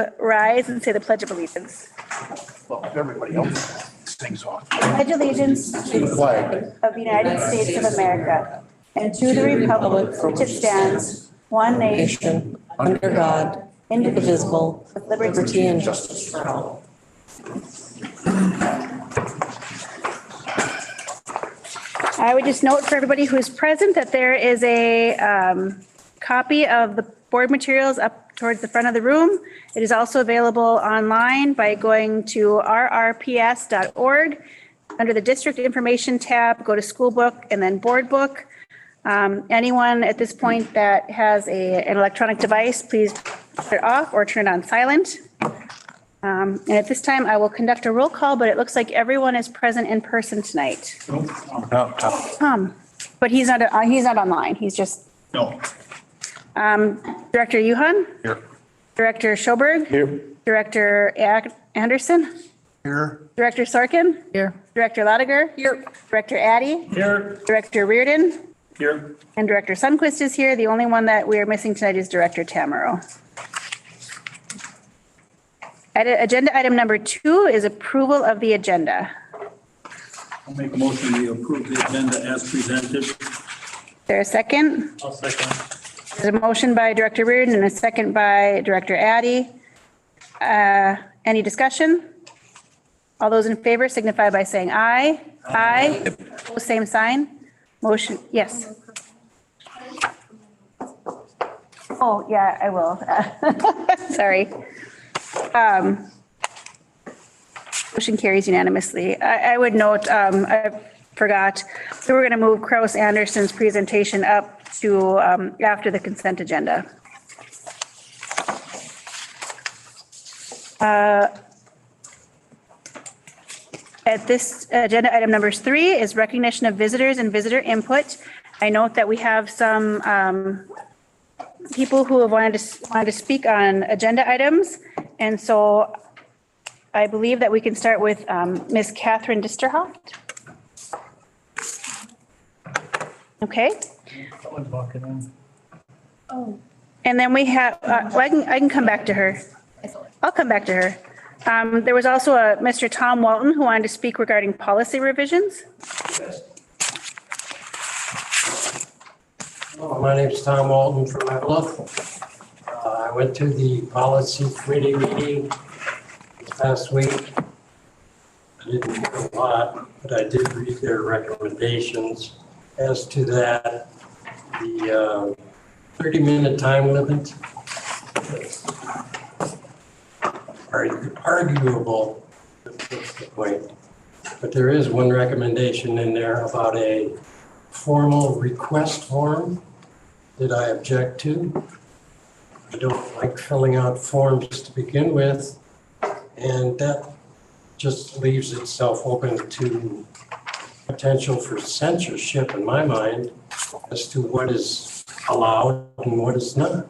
to rise and say the Pledge of Allegiance. Well, if everybody else sings off. Pledge allegiance to the flag of the United States of America and to the republic for which it stands, one nation, under God, indivisible, with liberty and justice for all. I would just note for everybody who is present that there is a copy of the board materials up towards the front of the room. It is also available online by going to rrps.org. Under the district information tab, go to school book and then board book. Anyone at this point that has an electronic device, please turn it off or turn it on silent. And at this time, I will conduct a roll call, but it looks like everyone is present in person tonight. But he's not online. He's just. No. Director Yuhan? Here. Director Schoberg? Here. Director Anderson? Here. Director Sorkin? Here. Director Lotiger? Here. Director Addy? Here. Director Reardon? Here. And Director Sundquist is here. The only one that we are missing tonight is Director Tamaro. Agenda item number 2 is approval of the agenda. I'll make a motion to approve the agenda as presented. Is there a second? I'll second. There's a motion by Director Reardon and a second by Director Addy. Any discussion? All those in favor signify by saying aye. Aye. Opposed, same sign. Motion, yes. Oh, yeah, I will. Sorry. Motion carries unanimously. I would note, I forgot, we were going to move Kraus Anderson's presentation up to after the consent agenda. At this agenda, item number 3 is recognition of visitors and visitor input. I note that we have some people who have wanted to speak on agenda items. And so I believe that we can start with Ms. Catherine Disterhoft. Okay. Someone's walking in. Oh. And then we have, well, I can come back to her. I'll come back to her. There was also a Mr. Tom Walton who wanted to speak regarding policy revisions. Hello, my name is Tom Walton from my bluff. I went to the policy committee meeting this past week. I didn't hear a lot, but I did read their recommendations. As to that, the 30-minute time limit, arguable, that's the point. But there is one recommendation in there about a formal request form that I object to. I don't like filling out forms to begin with, and that just leaves itself open to potential for censorship in my mind as to what is allowed and what is not.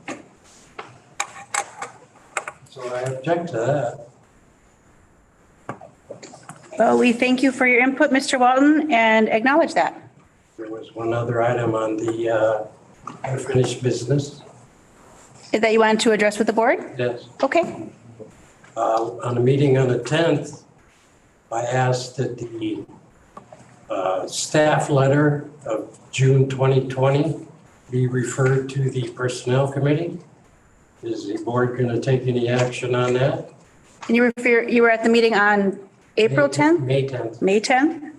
So I object to that. Well, we thank you for your input, Mr. Walton, and acknowledge that. There was one other item on the unfinished business. That you wanted to address with the board? Yes. Okay. On a meeting on the 10th, I asked that the staff letter of June 2020 be referred to the Personnel Committee. Is the board going to take any action on that? And you were at the meeting on April 10th? May 10th. May 10th?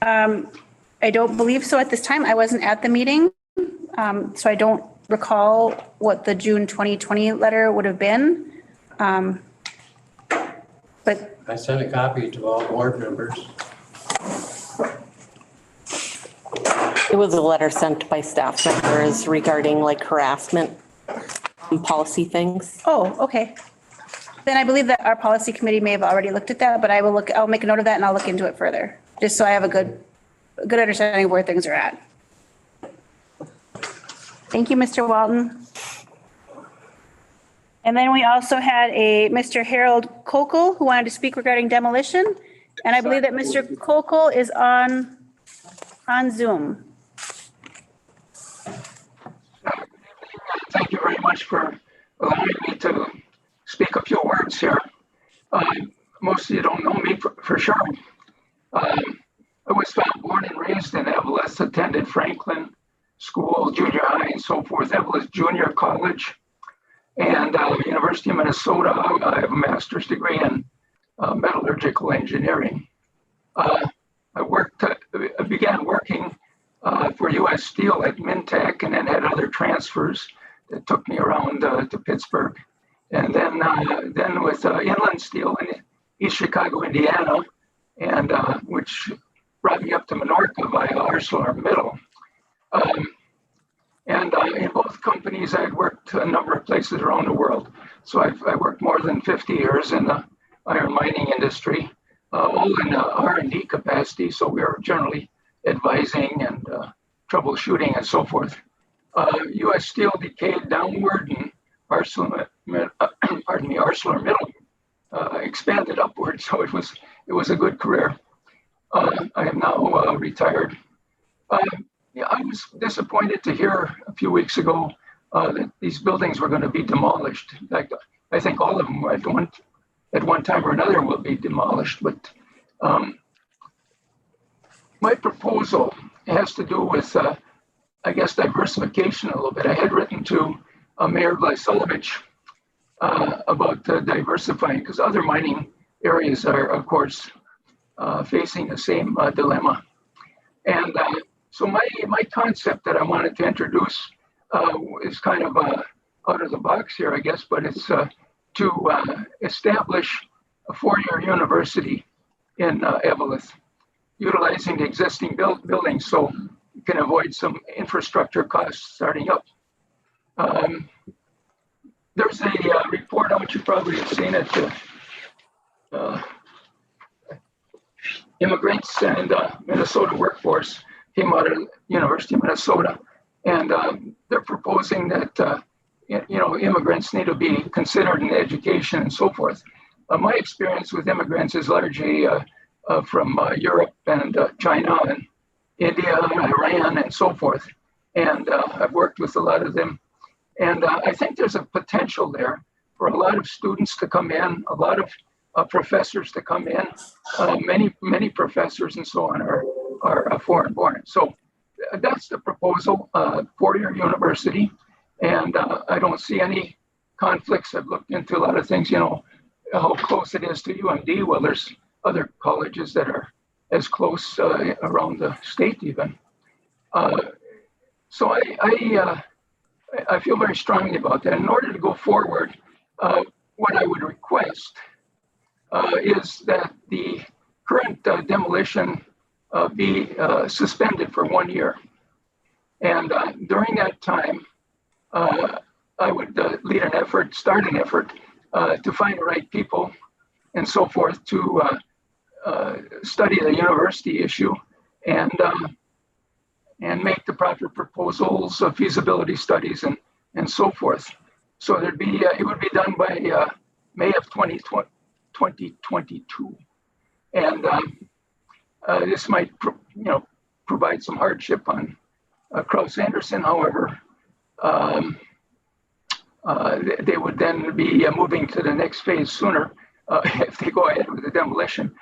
I don't believe so at this time. I wasn't at the meeting. So I don't recall what the June 2020 letter would have been. But I sent a copy to all board members. It was a letter sent by staff members regarding like harassment policy things. oh, okay. Then I believe that our policy committee may have already looked at that, but I'll make a note of that and I'll look into it further, just so I have a good understanding of where things are at. Thank you, Mr. Walton. And then we also had a Mr. Harold Kokel who wanted to speak regarding demolition. And I believe that Mr. Kokel is on Zoom. Thank you very much for allowing me to speak a few words here. Most of you don't know me for sure. I was born and raised in Evelyn, attended Franklin School, junior high, and so forth, Evelyn Junior College, and University of Minnesota. I have a master's degree in metallurgical engineering. I began working for U.S. Steel at Mintech, and then had other transfers that took me around to Pittsburgh, and then with Inland Steel in East Chicago, Indiana, and which brought me up to Menorca via ArcelorMittal. And in both companies, I had worked a number of places around the world. So I worked more than 50 years in the iron mining industry, all in R&D capacity. So we were generally advising and troubleshooting and so forth. U.S. Steel decayed downward, and ArcelorMittal expanded upward. So it was a good career. I am now retired. Yeah, I was disappointed to hear a few weeks ago that these buildings were going to be demolished. Like, I think all of them at one time or another will be demolished. But my proposal has to do with, I guess, diversification a little bit. I had written to Mayor Vlasolovich about diversifying, because other mining areas are, of course, facing the same dilemma. And so my concept that I wanted to introduce is kind of out of the box here, I guess, but it's to establish a four-year university in Evelyn, utilizing the existing buildings so you can avoid some infrastructure costs starting up. There's a report out, you probably have seen it, immigrants and Minnesota workforce came out of University of Minnesota, and they're proposing that immigrants need to be considered in education and so forth. My experience with immigrants is largely from Europe and China and India and Iran and so forth, and I've worked with a lot of them, and I think there's a potential there for a lot of students to come in, a lot of professors to come in. Many professors and so on are foreign born. So that's the proposal, four-year university. And I don't see any conflicts. I've looked into a lot of things, how close it is to UMD. Well, there's other colleges that are as close around the state even. So I feel very strongly about that. In order to go forward, what I would request is that the current demolition be suspended for 1 year. And during that time, I would start an effort to find the right people and so forth to study the university issue and make the proper proposals, feasibility studies, and so forth. So it would be done by May of 2022. And this might, provide some hardship on Kraus Anderson. However, they would then be moving to the next phase sooner if they go ahead with the demolition.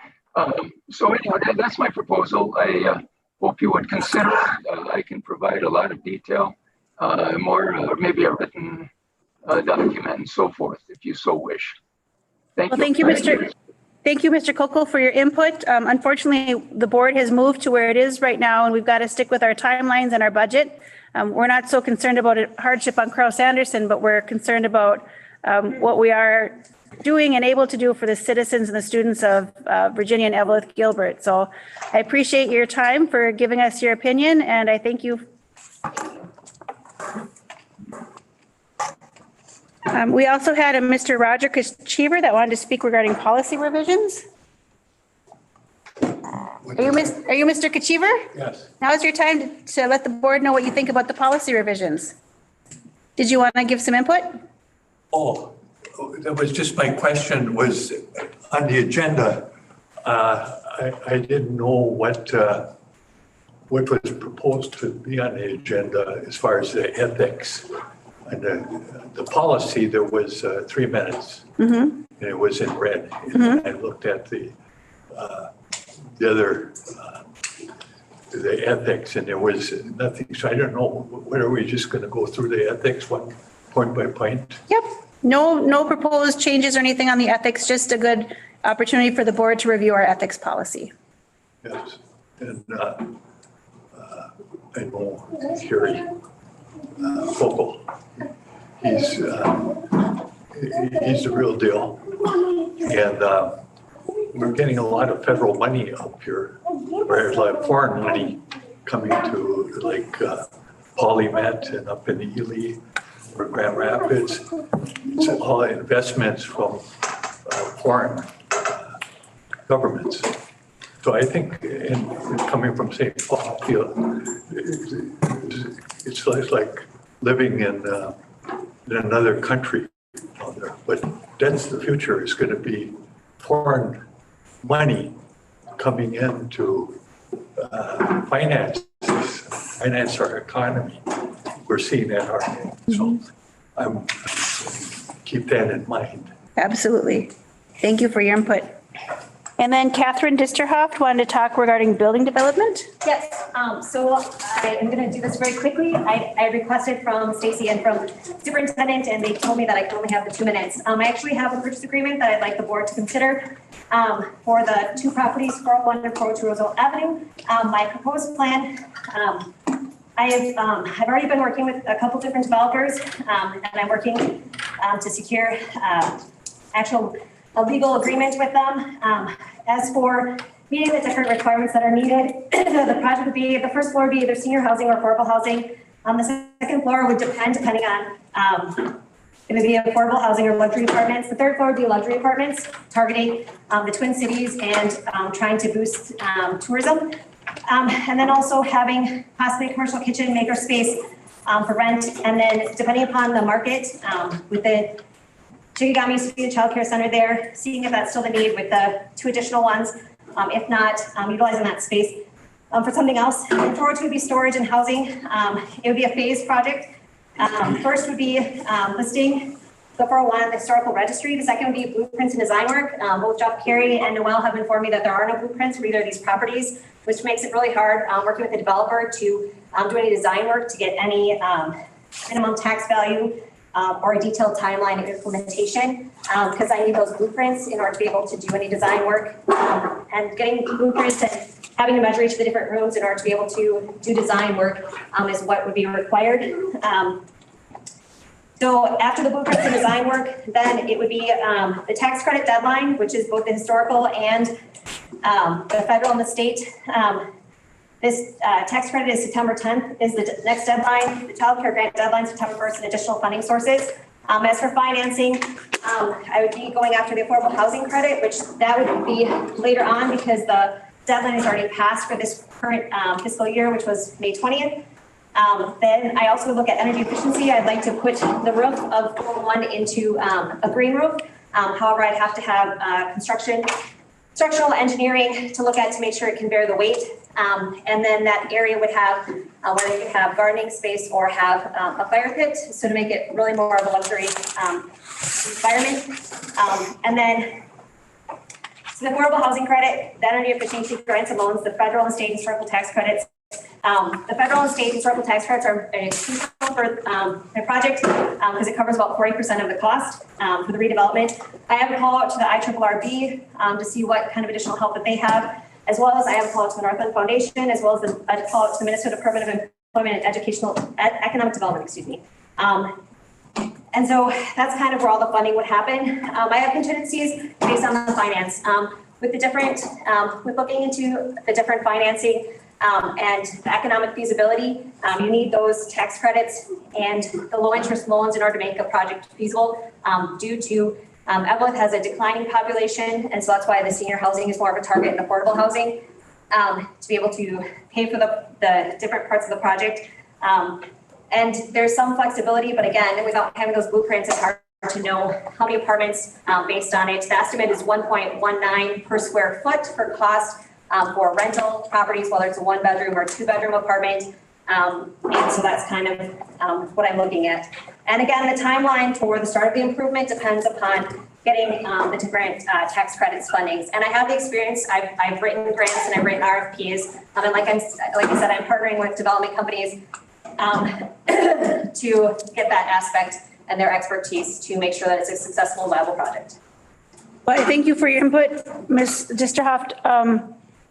So anyhow, that's my proposal. I hope you would consider it. I can provide a lot of detail, more maybe a written document and so forth, if you so wish. Thank you. Thank you, Mr. Kokel, for your input. Unfortunately, the board has moved to where it is right now, and we've got to stick with our timelines and our budget. We're not so concerned about a hardship on Kraus Anderson, but we're concerned about what we are doing and able to do for the citizens and the students of Virginia and Evelyn Gilbert. So I appreciate your time for giving us your opinion, and I thank you. We also had a Mr. Roger Kachiver that wanted to speak regarding policy revisions. Are you Mr. Kachiver? Yes. Now is your time to let the board know what you think about the policy revisions. Did you want to give some input? Oh, that was just my question was on the agenda. I didn't know what was proposed to be on the agenda as far as the ethics. the policy, there was 3 minutes. And it was in red. And I looked at the other, the ethics, and there was nothing. So I don't know, what are we just going to go through the ethics one point by point? Yep. No proposed changes or anything on the ethics, just a good opportunity for the board to review our ethics policy. Yes. And I know Kerry Fogle. He's the real deal. And we're getting a lot of federal money up here, whereas like foreign money coming to like Polymet and up in Ely or Grand Rapids. It's all investments from foreign governments. So I think in coming from St. Paul, it's like living in another country. But that's the future, is going to be foreign money coming in to finance our economy. We're seeing that already. So I'm keep that in mind. Absolutely. Thank you for your input. And then Catherine Disterhoff wanted to talk regarding building development. Yes, so I am going to do this very quickly. I requested from Stacy and from superintendent, and they told me that I can only have the 2 minutes. I actually have a purchase agreement that I'd like the board to consider for the 2 properties, 401 and 402 Roosevelt Avenue. My proposed plan, I've already been working with a couple different developers, and I'm working to secure a legal agreement with them. As for meeting the different requirements that are needed, the project would be, the first floor would be either senior housing or affordable housing. The second floor would depending on, it would be affordable housing or luxury apartments. The third floor would be luxury apartments, targeting the Twin Cities and trying to boost tourism. And then also having possibly a commercial kitchen, maker space for rent. And then depending upon the market, with the Chicagami used to be a child care center there, seeing if that's still the need with the 2 additional ones. If not, utilizing that space for something else. And 402 would be storage and housing. It would be a phased project. First would be listing the 401 at the historical registry. The second would be blueprints and design work. Both Jeff Carey and Noel have informed me that there are no blueprints for either of these properties, which makes it really hard working with the developer to do any design work to get any minimum tax value or a detailed timeline of implementation, because I need those blueprints in order to be able to do any design work. And getting blueprints and having to measure each of the different rooms in order to be able to do design work is what would be required. So after the blueprints and design work, then it would be the tax credit deadline, which is both the historical and the federal and the state. This tax credit is September 10th is the next deadline. The child care grant deadline, September 1st, and additional funding sources. As for financing, I would be going after the affordable housing credit, which that would be later on because the deadline is already passed for this current fiscal year, which was May 20th. Then I also would look at energy efficiency. I'd like to put the roof of 401 into a green roof. However, I'd have to have structural engineering to look at to make sure it can bear the weight. And then that area would have, whether you could have gardening space or have a fire pit, so to make it really more of a luxury environment. And then, so the affordable housing credit, the energy efficiency grants and loans, the federal and state historical tax credits. The federal and state historical tax credits are crucial for the project because it covers about 40% of the cost for the redevelopment. I have a call out to the IRRB to see what kind of additional help that they have, as well as I have a call out to the Northland Foundation, as well as a call out to the Minnesota Department of Employment and Economic Development, excuse me. And so that's kind of where all the funding would happen. I have contingencies based on the finance. With the different, with looking into the different financing and the economic feasibility, you need those tax credits and the low interest loans in order to make a project feasible due to Evelyn has a declining population, and so that's why the senior housing is more of a target in affordable housing to be able to pay for the different parts of the project. And there's some flexibility, but again, without having those blueprints, it's hard to know how many apartments based on it. The estimate is 1.19 per square foot for cost for rental properties, whether it's a 1-bedroom or 2-bedroom apartment. And so that's kind of what I'm looking at. And again, the timeline for the start of the improvement depends upon getting the different tax credits fundings. And I have the experience, I've written grants and I've written RFPs. And like I said, I'm partnering with development companies to get that aspect and their expertise to make sure that it's a successful, viable project. Well, I thank you for your input, Ms. Disterhoft.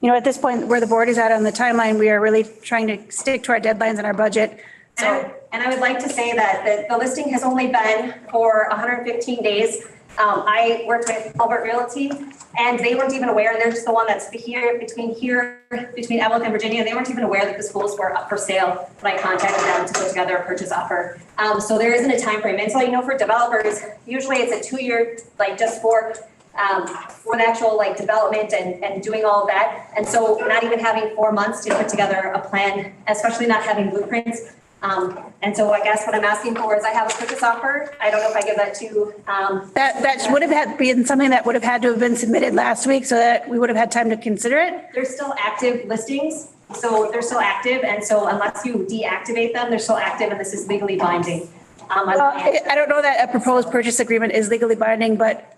You know, at this point where the board is at on the timeline, we are really trying to stick to our deadlines and our budget. So, and I would like to say that the listing has only been for 115 days. I worked with Albert Realty and they weren't even aware, and they're just the one that's between Evelyn and Virginia. They weren't even aware that the schools were up for sale when I contacted them to put together a purchase offer. So there isn't a time frame. And so, you know, for developers, usually it's a 2-year, like just for the actual like development and doing all of that. And so not even having 4 months to put together a plan, especially not having blueprints. And so I guess what I'm asking for is I have a purchase offer. I don't know if I give that to. that would have been something that would have had to have been submitted last week so that we would have had time to consider it. They're still active listings. So they're still active. And so unless you deactivate them, they're still active and this is legally binding. I don't know that a proposed purchase agreement is legally binding, but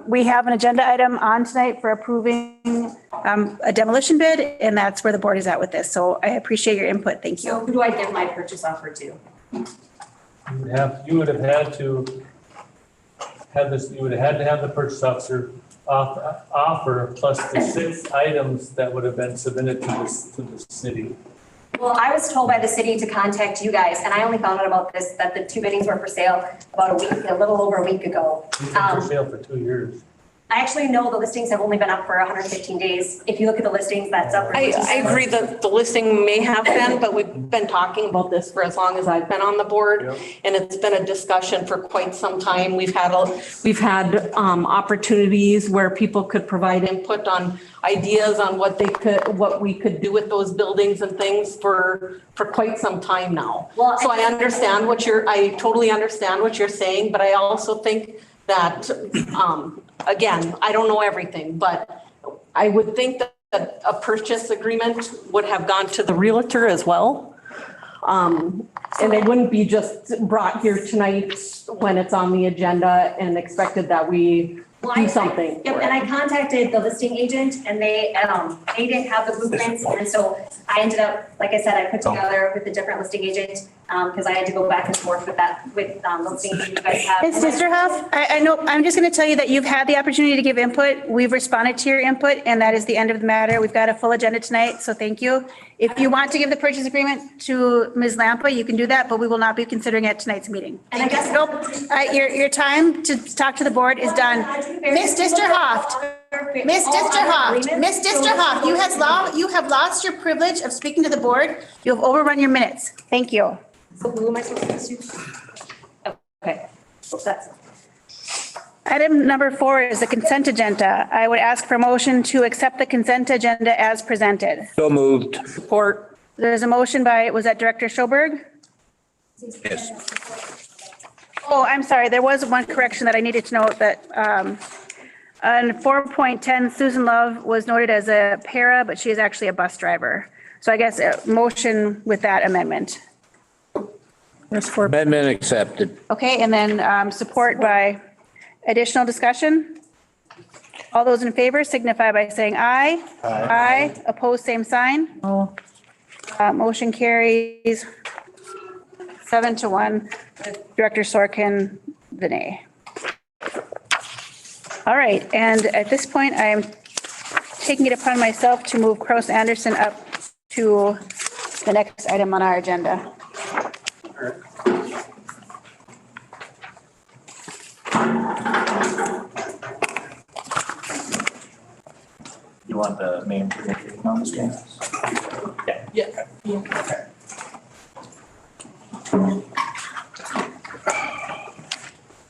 we have an agenda item on tonight for approving a demolition bid, and that's where the board is at with this. So I appreciate your input. Thank you. So who do I give my purchase offer to? You would have had to have this, you would have had to have the purchase officer offer plus the 6 items that would have been submitted to the city. Well, I was told by the city to contact you guys, and I only found out about this, that the 2 biddings were for sale about a little over a week ago. It's been for sale for 2 years. I actually know the listings have only been up for 115 days. If you look at the listings, that's up. I agree that the listing may have been, but we've been talking about this for as long as I've been on the board. Yep. And it's been a discussion for quite some time. We've had opportunities where people could provide input on ideas on what we could do with those buildings and things for quite some time now. Well, so I totally understand what you're saying, but I also think that, again, I don't know everything, but I would think that a purchase agreement would have gone to the realtor as well. And it wouldn't be just brought here tonight when it's on the agenda and expected that we do something. Yep, and I contacted the listing agent and they didn't have the blueprints. And so I ended up, like I said, I put together with a different listing agent because I had to go back and forth with the listing agent you guys have. Ms. Disterhoff, I know, I'm just going to tell you that you've had the opportunity to give input. We've responded to your input and that is the end of the matter. We've got a full agenda tonight, so thank you. If you want to give the purchase agreement to Ms. Lampa, you can do that, but we will not be considering it at tonight's meeting. And I guess. Nope, your time to talk to the board is done. Ms. Disterhoff, you have lost your privilege of speaking to the board. You have overrun your minutes. Thank you. So who am I supposed to? Okay, that's. Item number 4 is the consent agenda. I would ask for a motion to accept the consent agenda as presented. So moved. Support. There's a motion by, was that Director Schoberg? Yes. Oh, I'm sorry. There was one correction that I needed to note that on 4.10, Susan Love was noted as a para, but she is actually a bus driver. So I guess a motion with that amendment. Amendment accepted. Okay, and then support by additional discussion. All those in favor signify by saying aye. Aye. Opposed, same sign. Motion carries 7-1. Director Sorkin, the nay. All right, and at this point, I am taking it upon myself to move Kraus Anderson up to the next item on our agenda. You want the main presentation on the screen? Yeah. Okay.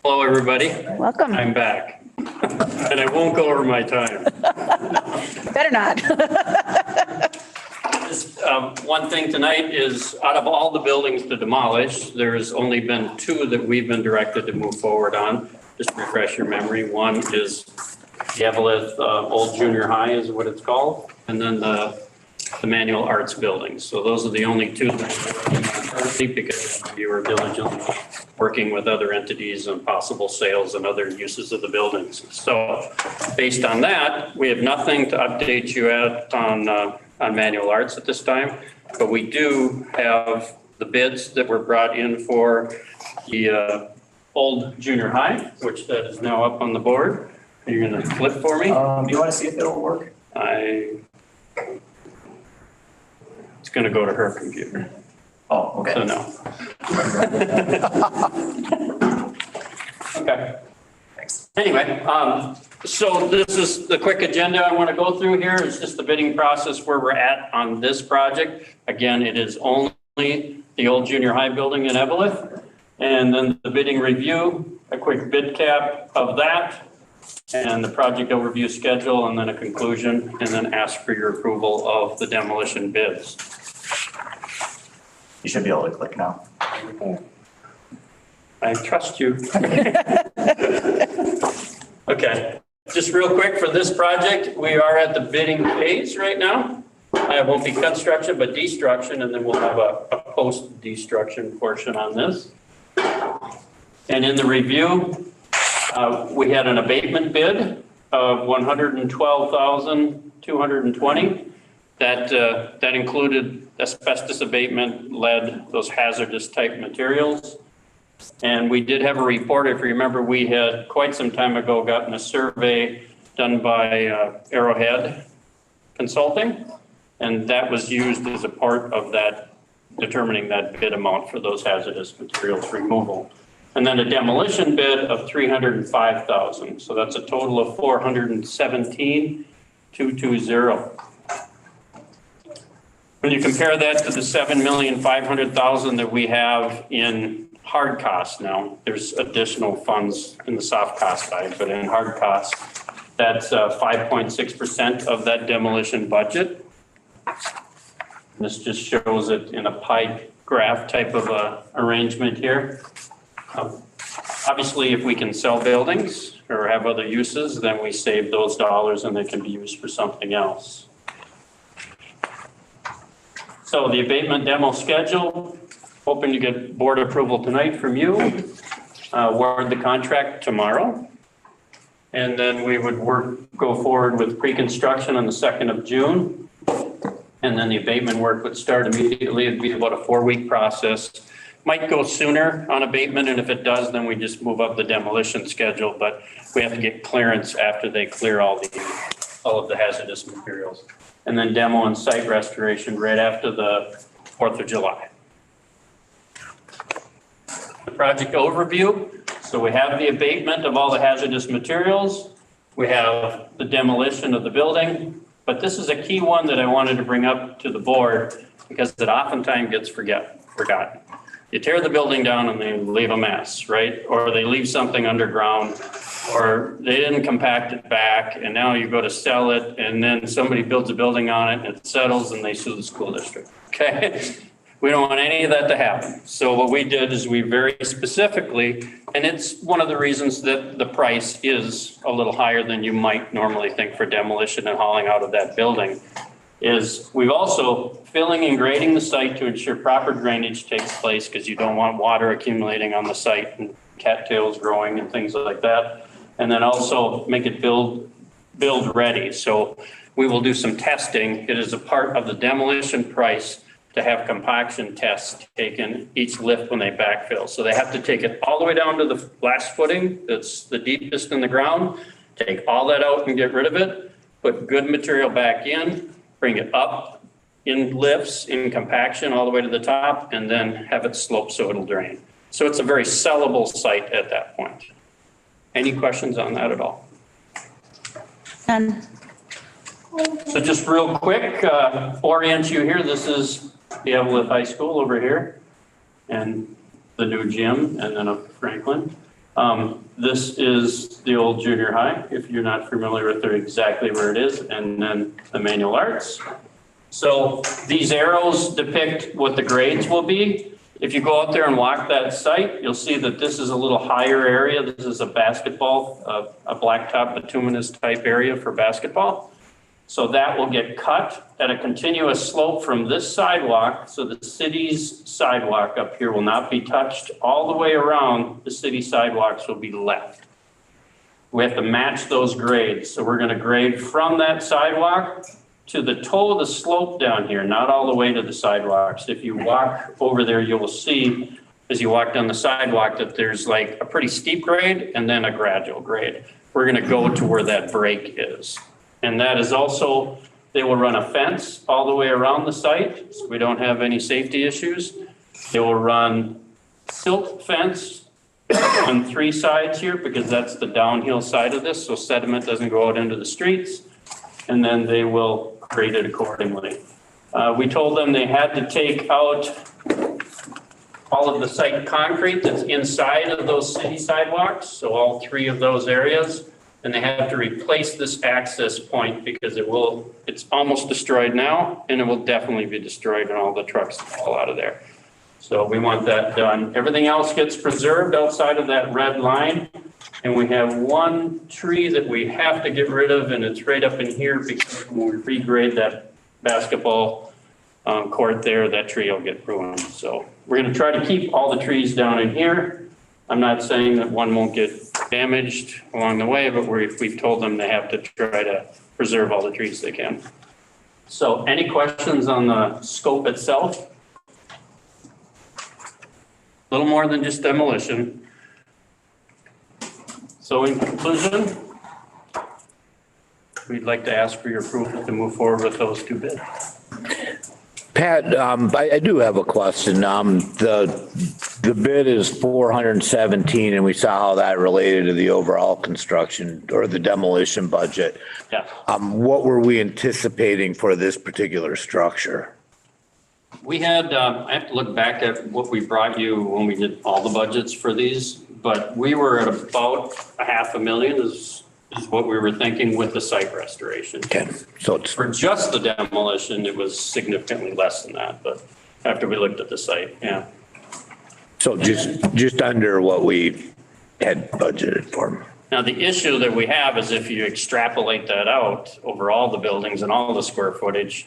Hello, everybody. Welcome. I'm back. And I won't go over my time. Better not. Just one thing tonight is out of all the buildings to demolish, there's only been 2 that we've been directed to move forward on. Just to refresh your memory. One is the Evelyn Old Junior High is what it's called. And then the manual arts building. So those are the only 2 that because you were diligently working with other entities on possible sales and other uses of the buildings. So based on that, we have nothing to update you on Manual Arts at this time, but we do have the bids that were brought in for the old junior high, which that is now up on the board. Are you going to flip for me? Do you want to see if it'll work? It's going to go to her computer. Oh, okay. So no. Okay. Thanks. Anyway, so this is the quick agenda I want to go through here. It's just the bidding process where we're at on this project. Again, it is only the old junior high building in Evelyn. And then the bidding review, a quick bid cap of that, and the project overview schedule, and then a conclusion, and then ask for your approval of the demolition bids. You should be able to click now. I trust you. Okay, just real quick for this project, we are at the bidding phase right now. It won't be construction, but destruction, and then we'll have a post-destruction portion on this. And in the review, we had an abatement bid of $112,220. That included asbestos abatement, lead, those hazardous type materials. And we did have a report. If you remember, we had quite some time ago gotten a survey done by Arrowhead Consulting, and that was used as a part of that, determining that bid amount for those hazardous materials removal. And then a demolition bid of $305,000. So that's a total of $417,220. When you compare that to the $7,500,000 that we have in hard costs now, there's additional funds in the soft cost side, but in hard costs, that's 5.6% of that demolition budget. This just shows it in a pie graph type of arrangement here. Obviously, if we can sell buildings or have other uses, then we save those dollars and they can be used for something else. So the abatement demo schedule, hoping to get board approval tonight from you. Award the contract tomorrow. And then we would go forward with pre-construction on the 2nd of June. And then the abatement work would start immediately. It'd be about a 4-week process. Might go sooner on abatement, and if it does, then we just move up the demolition schedule, but we have to get clearance after they clear all of the hazardous materials. And then demo and site restoration right after the 4th of July. The project overview. So we have the abatement of all the hazardous materials. We have the demolition of the building, but this is a key one that I wanted to bring up to the board because it oftentimes gets forgotten. You tear the building down and they leave a mess, right? Or they leave something underground, or they didn't compact it back, and now you go to sell it, and then somebody builds a building on it, and it settles, and they sue the school district, okay? We don't want any of that to happen. So what we did is we very specifically, and it's one of the reasons that the price is a little higher than you might normally think for demolition and hauling out of that building, is we've also filling and grading the site to ensure proper drainage takes place because you don't want water accumulating on the site and cattails growing and things like that. And then also make it build ready. So we will do some testing. It is a part of the demolition price to have compaction tests taken each lift when they backfill. So they have to take it all the way down to the last footing that's the deepest in the ground, take all that out and get rid of it, put good material back in, bring it up in lifts, in compaction all the way to the top, and then have it slope so it'll drain. So it's a very sellable site at that point. Any questions on that at all? None. So just real quick, orient you here. This is the Evelyn High School over here and the new gym, and then up Franklin. This is the old junior high, if you're not familiar with it, exactly where it is, and then the manual arts. So these arrows depict what the grades will be. If you go out there and walk that site, you'll see that this is a little higher area. This is a basketball, a blacktop bituminous type area for basketball. So that will get cut at a continuous slope from this sidewalk. So the city's sidewalk up here will not be touched. All the way around, the city sidewalks will be left. We have to match those grades. So we're going to grade from that sidewalk to the toe of the slope down here, not all the way to the sidewalks. If you walk over there, you will see as you walk down the sidewalk that there's like a pretty steep grade and then a gradual grade. We're going to go to where that break is. And that is also, they will run a fence all the way around the site, so we don't have any safety issues. They will run silt fence on 3 sides here because that's the downhill side of this, so sediment doesn't go out into the streets. And then they will grade it accordingly. We told them they had to take out all of the site concrete that's inside of those city sidewalks, so all 3 of those areas. And they have to replace this access point because it's almost destroyed now, and it will definitely be destroyed when all the trucks fall out of there. So we want that done. Everything else gets preserved outside of that red line. And we have 1 tree that we have to get rid of, and it's right up in here because when we regrade that basketball court there, that tree will get ruined. So we're going to try to keep all the trees down in here. I'm not saying that one won't get damaged along the way, but we've told them they have to try to preserve all the trees they can. So any questions on the scope itself? A little more than just demolition. So in conclusion, we'd like to ask for your approval to move forward with those 2 bids. Pat, I do have a question. The bid is 417, and we saw how that related to the overall construction or the demolition budget. Yeah. What were we anticipating for this particular structure? We had, I have to look back at what we brought you when we did all the budgets for these, but we were at about $500,000 is what we were thinking with the site restoration. Okay, so it's For just the demolition, it was significantly less than that, but after we looked at the site, yeah. so just under what we had budgeted for. Now, the issue that we have is if you extrapolate that out over all the buildings and all the square footage,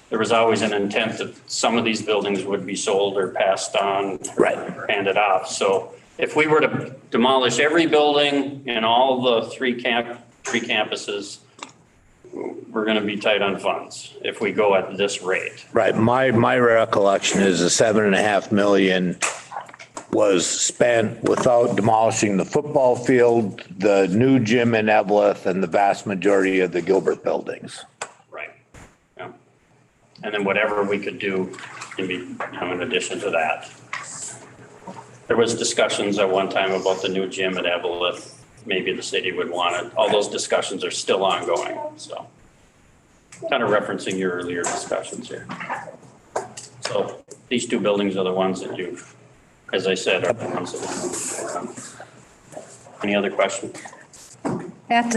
there was always an intent that some of these buildings would be sold or passed on. Right. Or handed off. So if we were to demolish every building in all the three campuses, we're going to be tight on funds if we go at this rate. Right. My recollection is the 7.5 million was spent without demolishing the football field, the new gym in Evelyn, and the vast majority of the Gilbert buildings. Right. Yeah. And then whatever we could do in addition to that. There was discussions at one time about the new gym at Evelyn. Maybe the city would want it. All those discussions are still ongoing. So kind of referencing your earlier discussions here. So these 2 buildings are the ones that you've, as I said, are the ones that. Any other questions? Pat,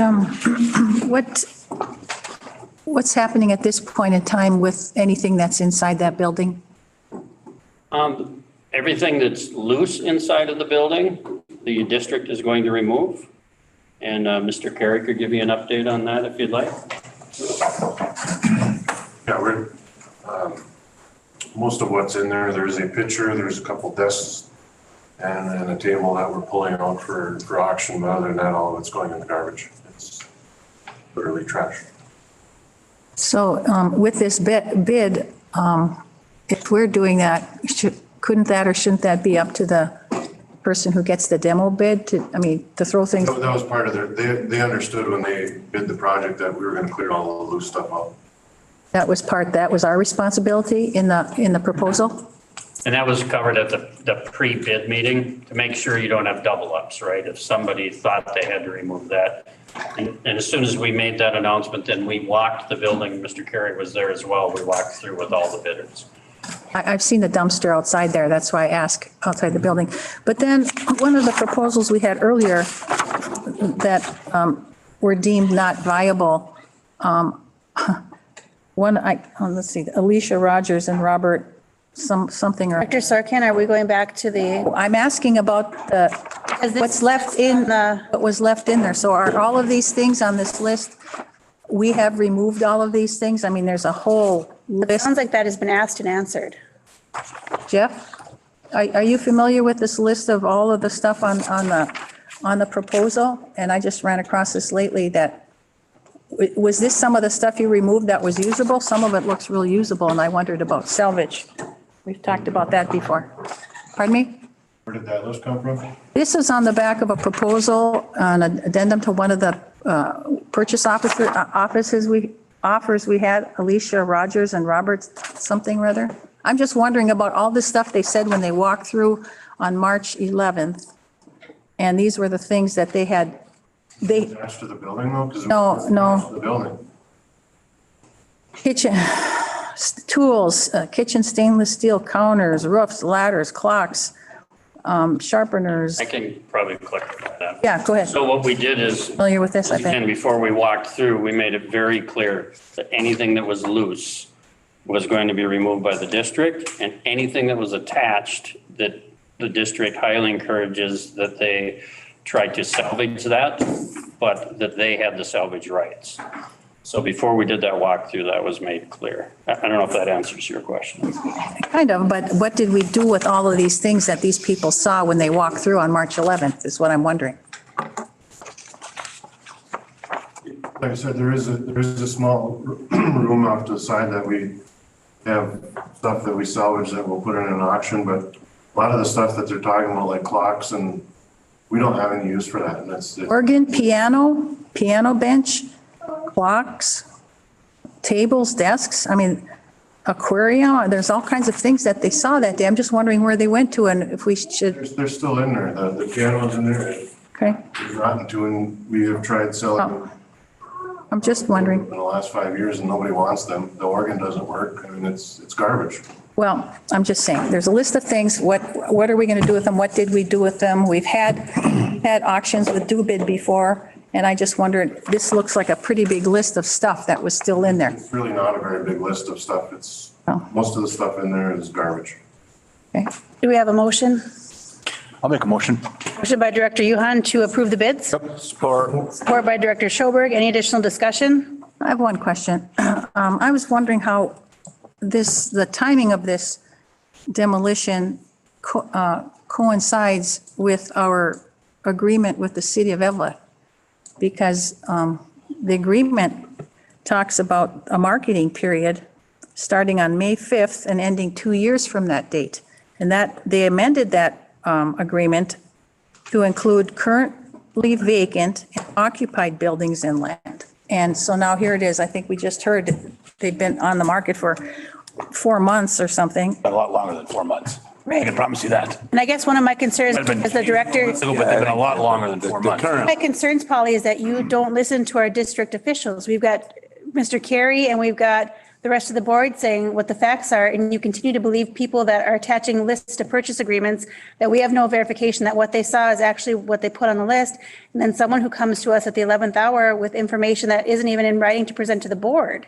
what's happening at this point in time with anything that's inside that building? Everything that's loose inside of the building, the district is going to remove. And Mr. Carey could give you an update on that if you'd like. Yeah, we're, most of what's in there, there's a picture, there's a couple desks and a table that we're pulling out for auction, but other than that, all of it's going in the garbage. It's literally trash. So with this bid, if we're doing that, couldn't that or shouldn't that be up to the person who gets the demo bid to throw things? That was part of they understood when they bid the project that we were going to clear all the loose stuff out. That was our responsibility in the proposal? And that was covered at the pre-bid meeting to make sure you don't have double ups, right? If somebody thought they had to remove that. And as soon as we made that announcement, then we walked the building. Mr. Carey was there as well. We walked through with all the bidders. I've seen the dumpster outside there. That's why I asked outside the building. But then one of the proposals we had earlier that were deemed not viable, let's see, Alicia Rogers and Robert something or. Dr. Sorkin, are we going back to the? I'm asking about what was left in there. So are all of these things on this list we have removed all of these things? I mean, there's a whole list. Sounds like that has been asked and answered. Jeff, are you familiar with this list of all of the stuff on the proposal? And I just ran across this lately that, was this some of the stuff you removed that was usable? Some of it looks real usable, and I wondered about salvage. We've talked about that before. Pardon me? Where did that list come from? This is on the back of a proposal, an addendum to one of the purchase offers we had, Alicia Rogers and Robert something or other. I'm just wondering about all the stuff they said when they walked through on March 11th. And these were the things that they had, Attached to the building though? 'Cause it No, was no. attached to the building. kitchen, tools, kitchen stainless steel counters, roofs, ladders, clocks, sharpeners. I can probably clarify that. Yeah, go ahead. So what we did is, Familiar with this, I again, think. before we walked through, we made it very clear that anything that was loose was going to be removed by the district, and anything that was attached, that the district highly encourages that they try to salvage that, but that they had the salvage rights. So before we did that walkthrough, that was made clear. I don't know if that answers your question. Kind of, but what did we do with all of these things that these people saw when they walked through on March 11th is what I'm wondering. Like I said, there is a small room off to the side that we have stuff that we salvage that we'll put in an auction, but a lot of the stuff that they're talking about, like clocks, and we don't have any use for that, and it's. Organ, piano bench, clocks, tables, desks, I mean, aquarium, there's all kinds of things that they saw that day. I'm just wondering where they went to and if we should, They're still in there, the piano's in there. okay? It's rotten to, and we have tried selling them I'm just wondering. in the last 5 years and nobody wants them. The organ doesn't work. I mean, it's garbage. Well, I'm just saying, there's a list of things. What are we going to do with them? What did we do with them? We've had auctions with do bid before, and I just wondered, this looks like a pretty big list of stuff that was still in there. It's really not a very big list of stuff. It's, Oh. most of the stuff in there is garbage. Okay. Do we have a motion? I'll make a motion. Motion by Director Yuhan to approve the bids. Support. Support by Director Schoberg. Any additional discussion? I have one question. I was wondering how the timing of this demolition coincides with our agreement with the city of Evelyn. Because the agreement talks about a marketing period starting on May 5th and ending 2 years from that date. And that they amended that agreement to include currently vacant and occupied buildings and land. And so now here it is. I think we just heard they've been on the market for 4 months or something. A lot longer than 4 months. I can promise you that. And I guess one of my concerns as the director, But they've been a lot longer than 4 months. my concerns, Polly, is that you don't listen to our district officials. We've got Mr. Carey and we've got the rest of the board saying what the facts are, and you continue to believe people that are attaching lists to purchase agreements that we have no verification that what they saw is actually what they put on the list. And then someone who comes to us at the 11th hour with information that isn't even in writing to present to the board.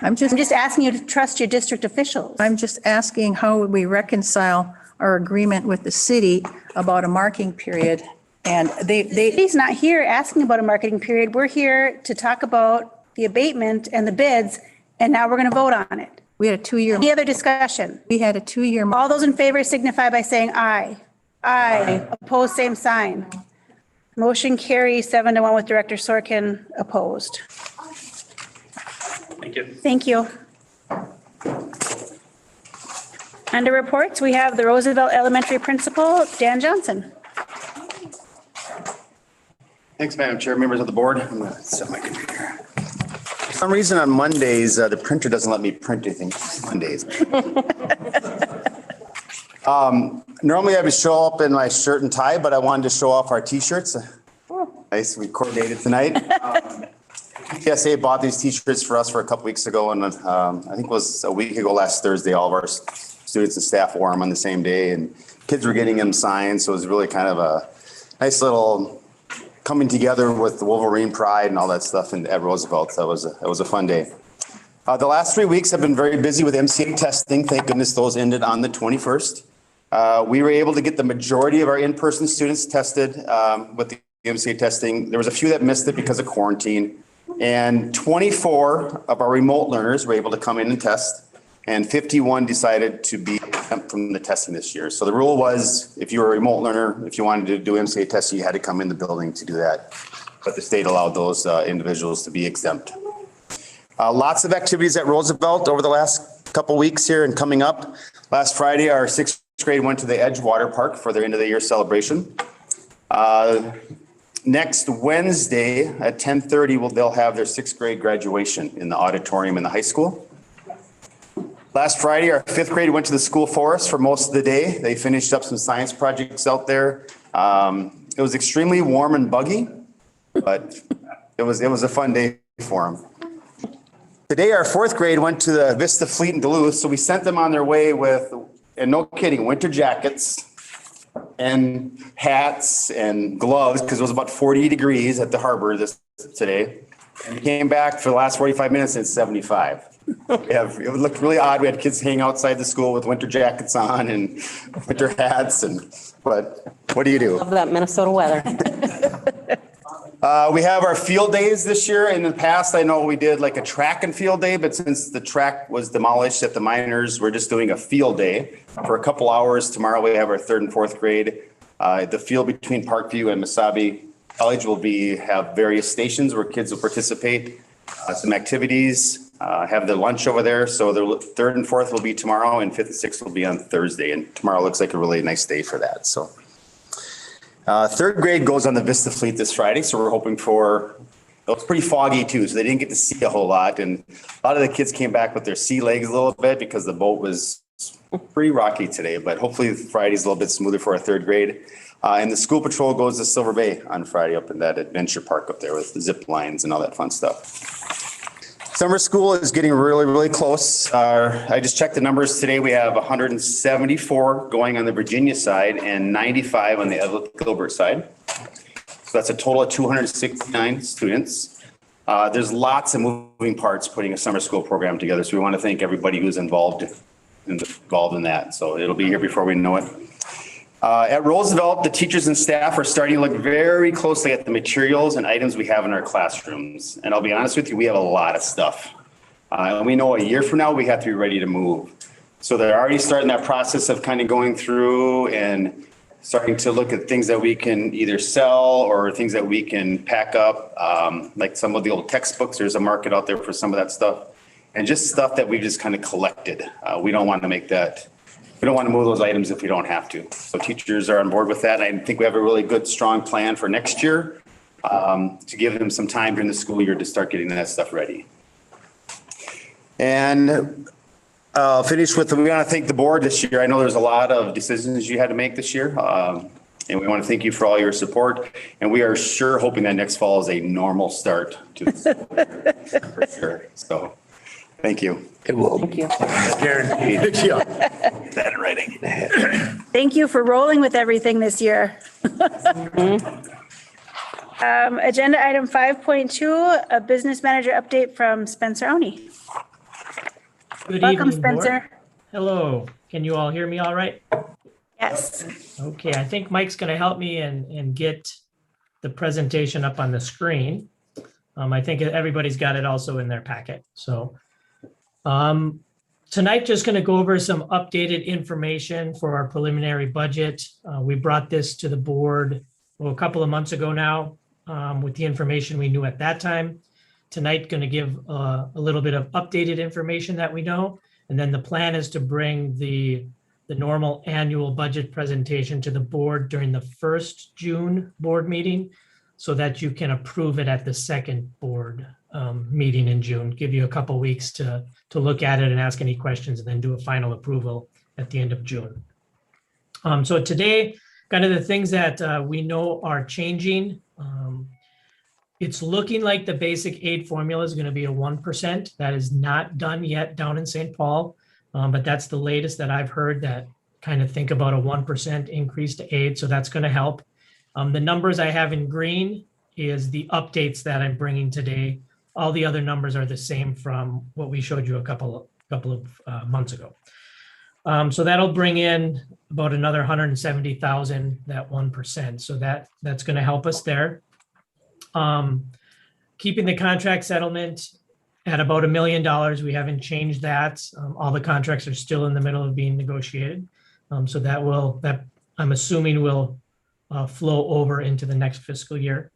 I'm just asking you to trust your district officials. I'm just asking how would we reconcile our agreement with the city about a marking period? And He's not here asking about a marketing period. We're here to talk about the abatement and the bids, and now we're going to vote on it. We had a 2-year. Any other discussion? We had a 2-year. All those in favor signify by saying aye. Aye. Opposed, same sign. Motion carries 7-1 with Director Sorkin opposed. Thank you. Thank you. Under reports, we have the Roosevelt Elementary Principal, Dan Johnson. Thanks, Madam Chair, members of the board. I'm going to set my computer. For some reason on Mondays, the printer doesn't let me print anything Mondays. Normally I would show up in my shirt and tie, but I wanted to show off our t-shirts. Nice, we coordinated tonight. PSA bought these t-shirts for us for a couple weeks ago, and I think it was a week ago last Thursday, all of our students and staff wore them on the same day, and kids were getting them signed, so it was really kind of a nice little coming together with the Wolverine pride and all that stuff at Roosevelt. That was a fun day. The last 3 weeks have been very busy with MCA testing. Thank goodness those ended on the 21st. We were able to get the majority of our in-person students tested with the MCA testing. There was a few that missed it because of quarantine. And 24 of our remote learners were able to come in and test, and 51 decided to be exempt from the testing this year. So the rule was, if you were a remote learner, if you wanted to do MCA testing, you had to come in the building to do that. But the state allowed those individuals to be exempt. Lots of activities at Roosevelt over the last couple weeks here and coming up. Last Friday, our sixth grade went to the Edge Water Park for their end of the year celebration. Next Wednesday at 10:30, they'll have their sixth grade graduation in the auditorium in the high school. Last Friday, our fifth grade went to the school forest for most of the day. They finished up some science projects out there. It was extremely warm and buggy, but it was a fun day for them. Today, our fourth grade went to the Vista Fleet in Duluth, so we sent them on their way with, and no kidding, winter jackets and hats and gloves, because it was about 40 degrees at the harbor today. And we came back for the last 45 minutes and it's 75. It looked really odd. We had kids hanging outside the school with winter jackets on and winter hats, but what do you do? Love that Minnesota weather. We have our field days this year. In the past, I know we did like a track and field day, but since the track was demolished at the miners, we're just doing a field day for a couple hours. Tomorrow we have our third and fourth grade. The field between Parkview and Mesabi College will have various stations where kids will participate, some activities, have their lunch over there. So the third and fourth will be tomorrow, and fifth and sixth will be on Thursday. And tomorrow looks like a really nice day for that. So. Third grade goes on the Vista Fleet this Friday, so we're hoping for, it was pretty foggy too, so they didn't get to see a whole lot. And a lot of the kids came back with their sea legs a little bit because the boat was pretty rocky today, but hopefully Friday's a little bit smoother for our third grade. And the school patrol goes to Silver Bay on Friday up in that adventure park up there with the zip lines and all that fun stuff. Summer school is getting really, really close. I just checked the numbers today. We have 174 going on the Virginia side and 95 on the Evelyn Gilbert side. So that's a total of 269 students. There's lots of moving parts putting a summer school program together. So we want to thank everybody who's involved in that. So it'll be here before we know it. At Roosevelt, the teachers and staff are starting to look very closely at the materials and items we have in our classrooms. And I'll be honest with you, we have a lot of stuff. And we know a year from now, we have to be ready to move. So they're already starting that process of kind of going through and starting to look at things that we can either sell or things that we can pack up. Like some of the old textbooks, there's a market out there for some of that stuff. And just stuff that we just kind of collected. We don't want to make that. We don't want to move those items if we don't have to. So teachers are on board with that. I think we have a really good, strong plan for next year to give them some time during the school year to start getting that stuff ready. And I'll finish with, we want to thank the board this year. I know there's a lot of decisions you had to make this year. And we want to thank you for all your support. And we are sure hoping that next fall is a normal start to the school year for sure. So thank you. It will. Thank you. Guaranteed. Yeah. That in writing. Thank you for rolling with everything this year. Agenda item 5.2, a business manager update from Spencer Oni. Good Welcome, evening, Board. Spencer. Hello. Can you all hear me all right? Yes. Okay, I think Mike's going to help me and get the presentation up on the screen. I think everybody's got it also in their packet. So tonight, just going to go over some updated information for our preliminary budget. We brought this to the board a couple of months ago now with the information we knew at that time. Tonight, going to give a little bit of updated information that we know. And then the plan is to bring the normal annual budget presentation to the board during the first June board meeting so that you can approve it at the second board meeting in June. Give you a couple weeks to look at it and ask any questions and then do a final approval at the end of June. So today, kind of the things that we know are changing. It's looking like the basic aid formula is going to be a 1%. That is not done yet down in St. Paul, but that's the latest that I've heard, that kind of think about a 1% increase to aid. So that's going to help. The numbers I have in green is the updates that I'm bringing today. All the other numbers are the same from what we showed you a couple of months ago. So that'll bring in about another 170,000, that 1%. So that's going to help us there. keeping the contract settlement at about $1 million. We haven't changed that. All the contracts are still in the middle of being negotiated. So that I'm assuming will flow over into the next fiscal year.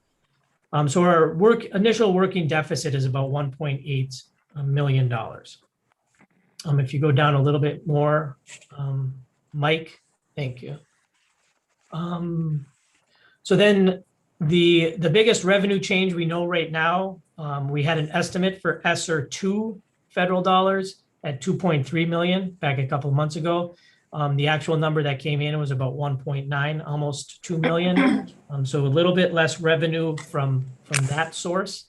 So our initial working deficit is about $1.8 million. If you go down a little bit more, Mike, thank you. So then the biggest revenue change we know right now, we had an estimate for ESSER 2 federal dollars at 2.3 million back a couple of months ago. The actual number that came in was about 1.9, almost 2 million. So a little bit less revenue from that source.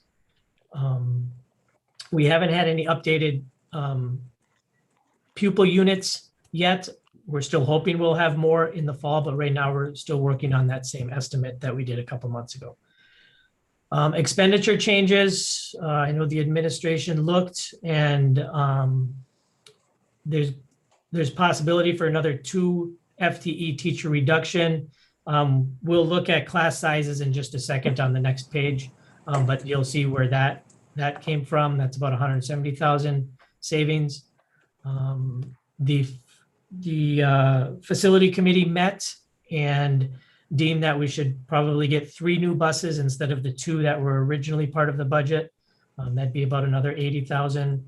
We haven't had any updated pupil units yet. We're still hoping we'll have more in the fall, but right now we're still working on that same estimate that we did a couple months ago. Expenditure changes. I know the administration looked, and there's possibility for another 2 FTE teacher reduction. We'll look at class sizes in just a second on the next page, but you'll see where that came from. That's about 170,000 savings. The facility committee met and deemed that we should probably get 3 new buses instead of the 2 that were originally part of the budget. That'd be about another 80,000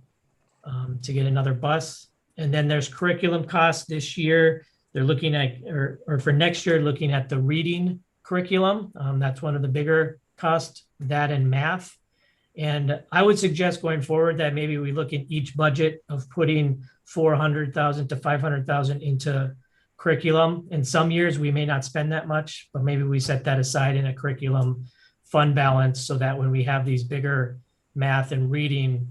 to get another bus. And then there's curriculum costs this year. They're looking at, or for next year, looking at the reading curriculum. That's one of the bigger costs, that and math. And I would suggest going forward that maybe we look in each budget of putting 400,000 to 500,000 into curriculum. In some years, we may not spend that much, but maybe we set that aside in a curriculum fund balance so that when we have these bigger math and reading,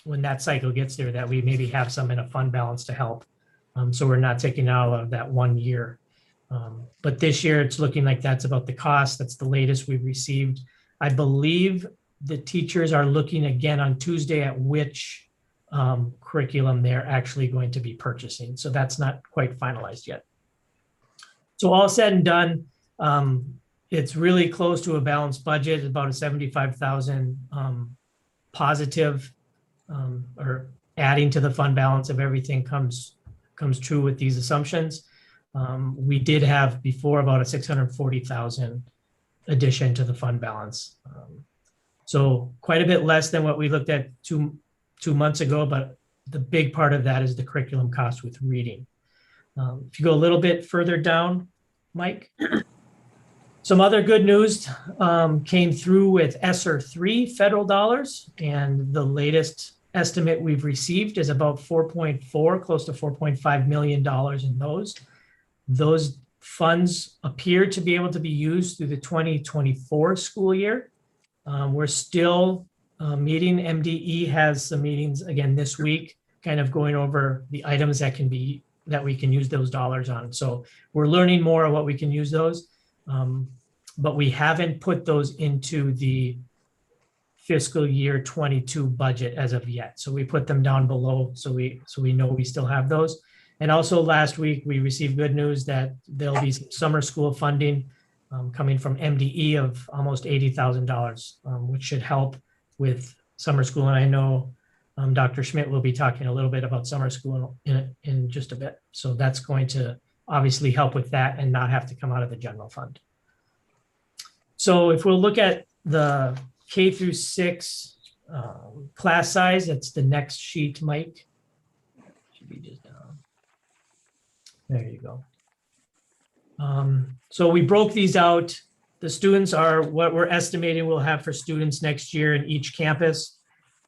when that cycle gets there, that we maybe have some in a fund balance to help. So we're not taking out of that 1 year. But this year, it's looking like that's about the cost. That's the latest we've received. I believe the teachers are looking again on Tuesday at which curriculum they're actually going to be purchasing. So that's not quite finalized yet. So all said and done, it's really close to a balanced budget, about a 75,000 positive, or adding to the fund balance if everything comes true with these assumptions. We did have before about a 640,000 addition to the fund balance. So quite a bit less than what we looked at two months ago, but the big part of that is the curriculum cost with reading. If you go a little bit further down, Mike, some other good news came through with ESSER 3 federal dollars, and the latest estimate we've received is about 4.4, close to $4.5 million in those. Those funds appear to be able to be used through the 2024 school year. We're still meeting. MDE has some meetings again this week, kind of going over the items that we can use those dollars on. So we're learning more of what we can use those, but we haven't put those into the fiscal year 22 budget as of yet. So we put them down below so we know we still have those. And also last week, we received good news that there'll be some summer school funding coming from MDE of almost $80,000, which should help with summer school. And I know Dr. Schmidt will be talking a little bit about summer school in just a bit. So that's going to obviously help with that and not have to come out of the general fund. So if we'll look at the K through 6 class size, that's the next sheet, Mike. Should be just down. There you go. So we broke these out. The students are what we're estimating we'll have for students next year in each campus.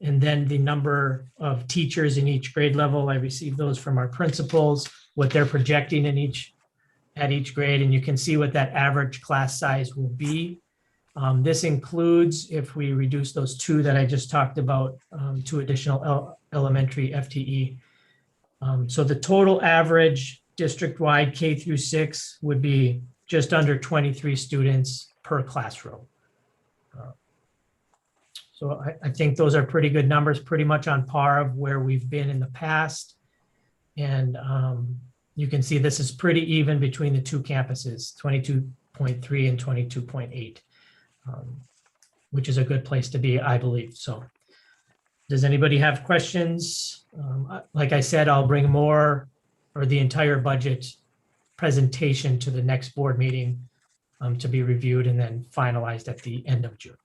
And then the number of teachers in each grade level. I received those from our principals, what they're projecting at each grade. And you can see what that average class size will be. This includes, if we reduce those 2 that I just talked about, 2 additional elementary FTE. So the total average district-wide K through 6 would be just under 23 students per classroom. So I think those are pretty good numbers, pretty much on par of where we've been in the past. And you can see this is pretty even between the 2 campuses, 22.3 and 22.8. which is a good place to be, I believe. So does anybody have questions? Like I said, I'll bring more or the entire budget presentation to the next board meeting to be reviewed and then finalized at the end of June.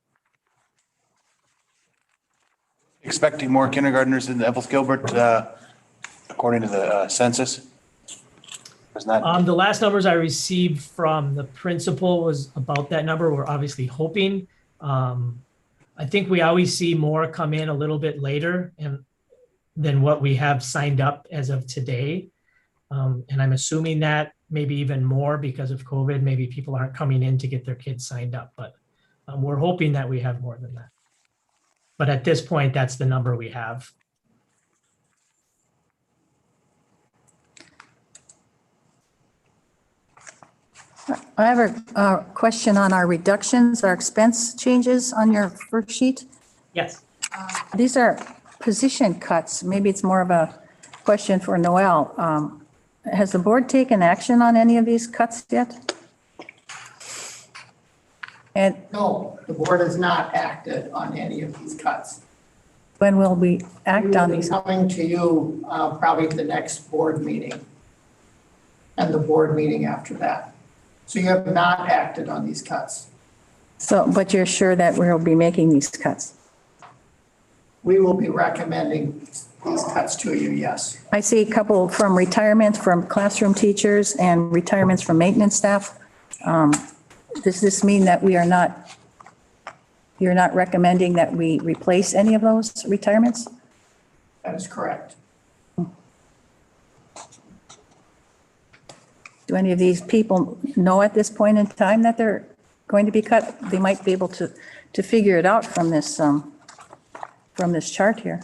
Expecting more kindergartners in Evelyn Gilbert, according to the census? Isn't that? The last numbers I received from the principal was about that number. We're obviously hoping. I think we always see more come in a little bit later than what we have signed up as of today. And I'm assuming that maybe even more because of COVID, maybe people aren't coming in to get their kids signed up, but we're hoping that we have more than that. But at this point, that's the number we have. I have a question on our reductions, our expense changes on your first sheet. Yes. These are position cuts. Maybe it's more of a question for Noel. Has the board taken action on any of these cuts yet? And No, the board has not acted on any of these cuts. when will we act on these? Coming to you probably the next board meeting and the board meeting after that. So you have not acted on these cuts. So, but you're sure that we'll be making these cuts? We will be recommending these cuts to you, yes. I see a couple from retirement from classroom teachers and retirements from maintenance staff. Does this mean that you're not recommending that we replace any of those retirements? That is correct. Do any of these people know at this point in time that they're going to be cut? They might be able to figure it out from this chart here.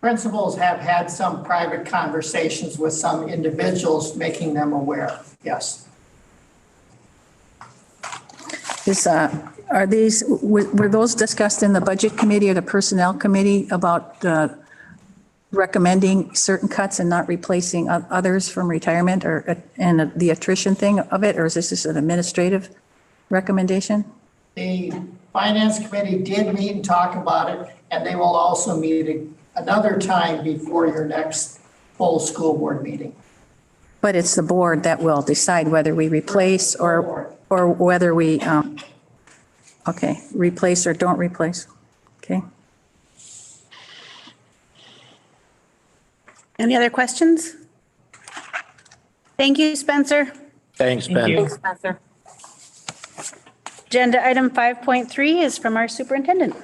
Principals have had some private conversations with some individuals, making them aware, yes. Were those discussed in the budget committee or the personnel committee about recommending certain cuts and not replacing others from retirement and the attrition thing of it? Or is this just an administrative recommendation? The finance committee did meet and talk about it, and they will also meet another time before your next full school board meeting. But it's the board that will decide whether we replace or whether we, okay, replace or don't replace. Okay. Any other questions? Thank you, Spencer. Thanks, Ben. Thanks, Spencer. Agenda item 5.3 is from our superintendent.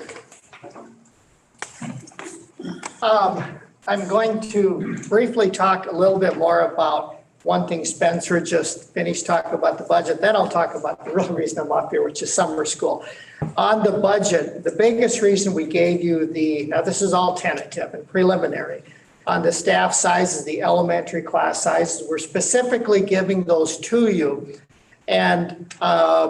I'm going to briefly talk a little bit more about one thing Spencer just finished talking about the budget. Then I'll talk about the real reason I'm up here, which is summer school. On the budget, the biggest reason we gave you now this is all tentative and preliminary, on the staff sizes, the elementary class sizes, we're specifically giving those to you. And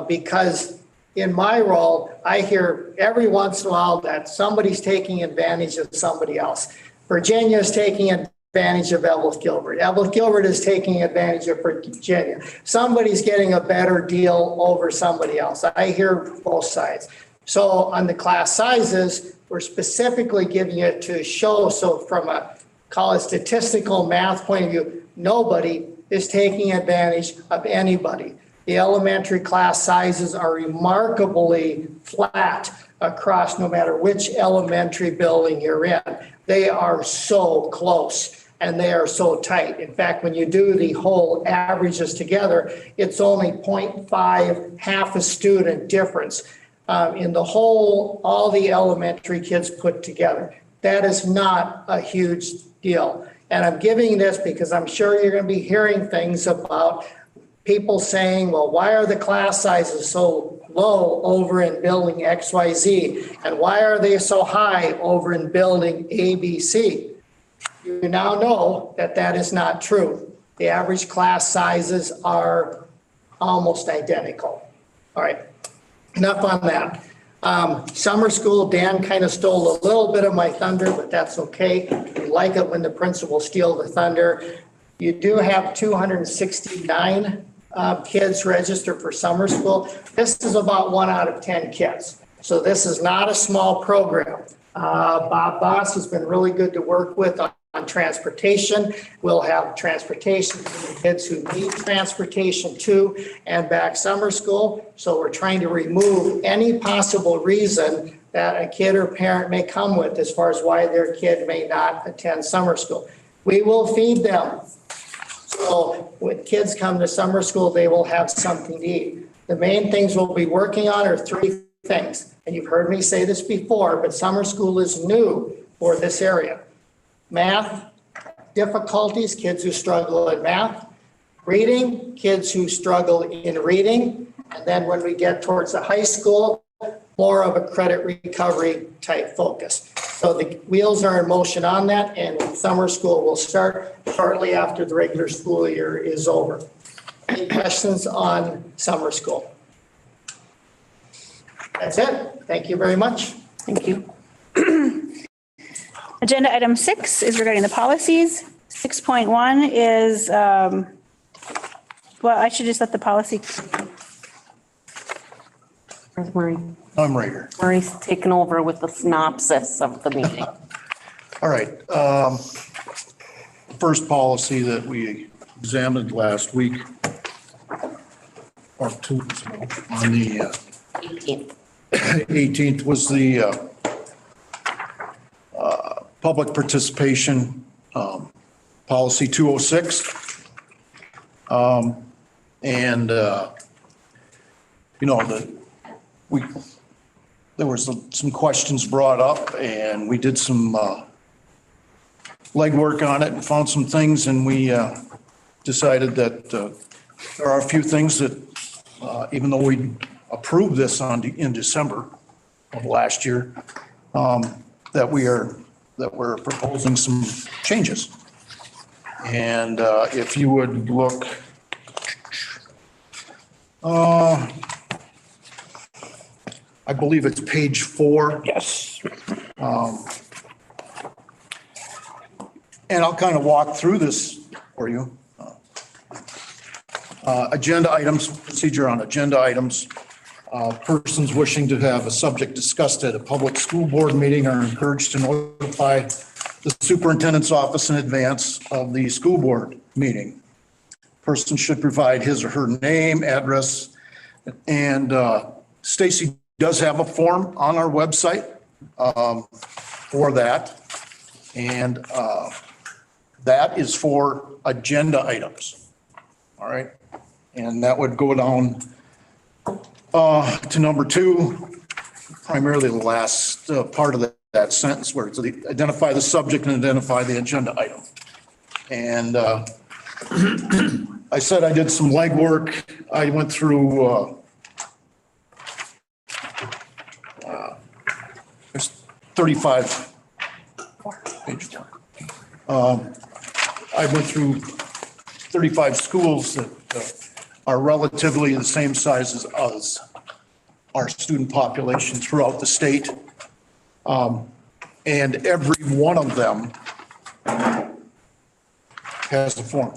because in my role, I hear every once in a while that somebody's taking advantage of somebody else. Virginia is taking advantage of Evelyn Gilbert. Evelyn Gilbert is taking advantage of Virginia. Somebody's getting a better deal over somebody else. I hear both sides. So on the class sizes, we're specifically giving it to show, so from a call it statistical math point of view, nobody is taking advantage of anybody. The elementary class sizes are remarkably flat across no matter which elementary building you're in. They are so close and they are so tight. In fact, when you do the whole averages together, it's only 0.5, half a student difference in the whole, all the elementary kids put together. That is not a huge deal. And I'm giving this because I'm sure you're going to be hearing things about people saying, well, why are the class sizes so low over in building XYZ? And why are they so high over in building ABC? You now know that that is not true. The average class sizes are almost identical. All right, enough on that. Summer school, Dan kind of stole a little bit of my thunder, but that's okay. We like it when the principals steal the thunder. You do have 269 kids registered for summer school. This is about 1 out of 10 kids. So this is not a small program. Bob Boss has been really good to work with on transportation. We'll have transportation for the kids who need transportation to and back summer school. So we're trying to remove any possible reason that a kid or parent may come with as far as why their kid may not attend summer school. We will feed them. So when kids come to summer school, they will have something to eat. The main things we'll be working on are three things. And you've heard me say this before, but summer school is new for this area. Math difficulties, kids who struggle in math. Reading, kids who struggle in reading. And then when we get towards the high school, more of a credit recovery type focus. So the wheels are in motion on that, and summer school will start shortly after the regular school year is over. Any questions on summer school? That's it. Thank you very much. Thank you. Agenda item 6 is regarding the policies. 6.1 is, well, I should just let the policy. Where's Marie? I'm right here. Marie's taken over with the synopsis of the meeting. All right. First policy that we examined last week, or two, on the 18th was the public participation policy 206. You know, there was some questions brought up, and we did some legwork on it and found some things, and we decided that there are a few things that, even though we approved this in December of last year, that we're proposing some changes. And if you would look, I believe it's page 4. Yes. And I'll kind of walk through this for you. Agenda items, procedure on agenda items. Persons wishing to have a subject discussed at a public school board meeting are encouraged to notify the superintendent's office in advance of the school board meeting. Person should provide his or her name, address, and Stacy does have a form on our website for that. And that is for agenda items. All right. And that would go down to number 2, primarily the last part of that sentence where it's identify the subject and identify the agenda item. And I said I did some legwork. I went through there's 35 page 4. I went through 35 schools that are relatively the same size as us, our student population throughout the state. And every one of them has a form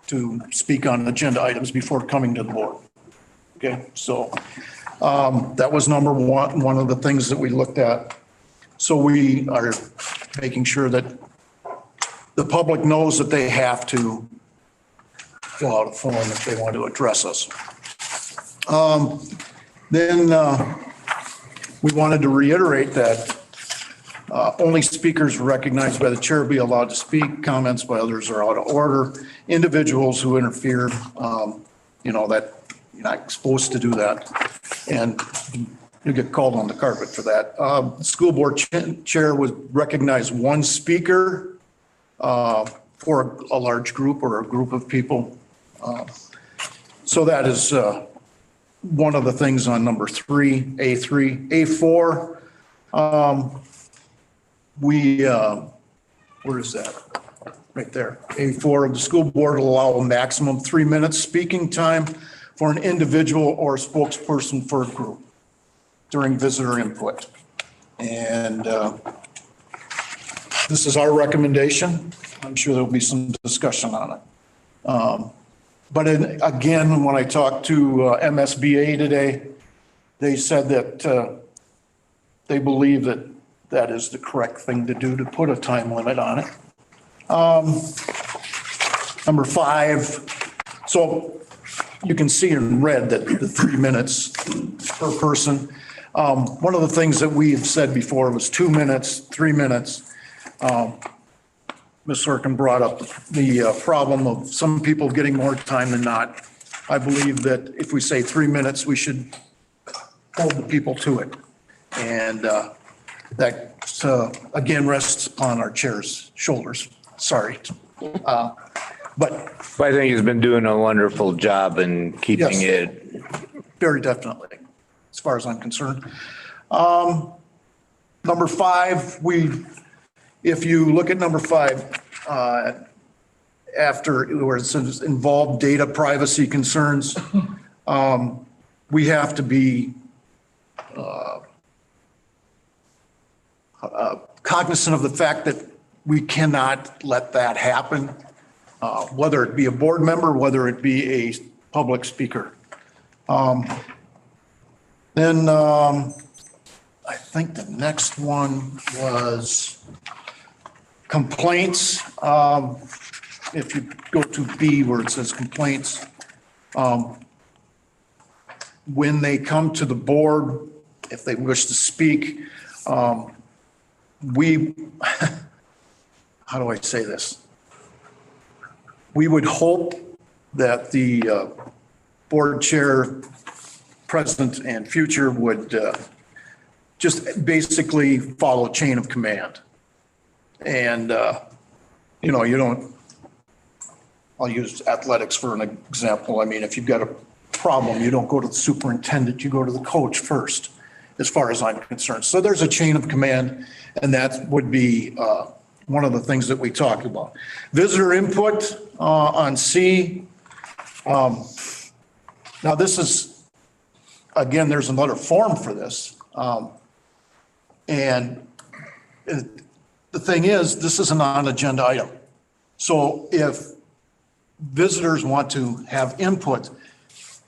to speak on agenda items before coming to the board. Okay, so that was number one of the things that we looked at. So we are making sure that the public knows that they have to fill out a form if they want to address us. Then we wanted to reiterate that only speakers recognized by the chair be allowed to speak. Comments by others are out of order. Individuals who interfere, you know, that you're not supposed to do that. And you get called on the carpet for that. The school board chair would recognize one speaker for a large group or a group of people. So that is one of the things on number 3, A3. A4, where is that? Right there. A4, the school board will allow a maximum 3 minutes speaking time for an individual or spokesperson for a group during visitor input. And this is our recommendation. I'm sure there'll be some discussion on it. But again, when I talked to MSBA today, they said that they believe that that is the correct thing to do, to put a time limit on it. Number 5, so you can see in red that the 3 minutes per person. One of the things that we have said before was 2 minutes, 3 minutes. Ms. Sorkin brought up the problem of some people getting more time than not. I believe that if we say 3 minutes, we should hold the people to it. And that, again, rests upon our chair's shoulders. Sorry. But I think he's been doing a wonderful job in keeping Yes. it. Very definitely, as far as I'm concerned. Number 5, if you look at number 5, after where it says involved data privacy concerns, we have to be cognizant of the fact that we cannot let that happen, whether it be a board member, whether it be a public speaker. Then I think the next one was complaints. If you go to B where it says complaints, when they come to the board, if they wish to speak, we, how do I say this? We would hope that the board chair, president, and future would just basically follow chain of command. And, you know, you don't, I'll use athletics for an example. I mean, if you've got a problem, you don't go to the superintendent, you go to the coach first, as far as I'm concerned. So there's a chain of command, and that would be one of the things that we talk about. Visitor input on C. Now this is, again, there's another form for this. And the thing is, this is a non-agenda item. So if visitors want to have input,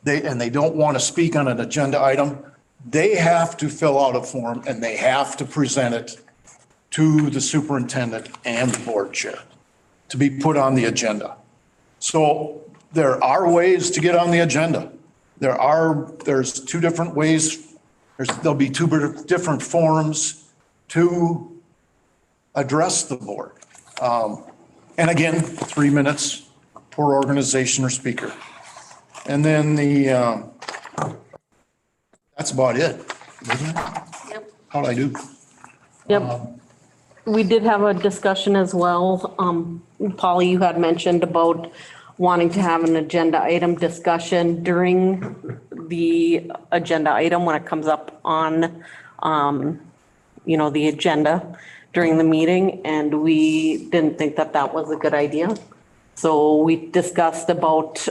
and they don't want to speak on an agenda item, they have to fill out a form and they have to present it to the superintendent and the board chair to be put on the agenda. So there are ways to get on the agenda. There's 2 different ways. There'll be 2 different forms to address the board. And again, 3 minutes per organization or speaker. And then that's about it, isn't it? Yep. How'd I do? Yep. We did have a discussion as well. Polly, you had mentioned about wanting to have an agenda item discussion during the agenda item when it comes up on, you know, the agenda during the meeting, and we didn't think that that was a good idea. So we discussed about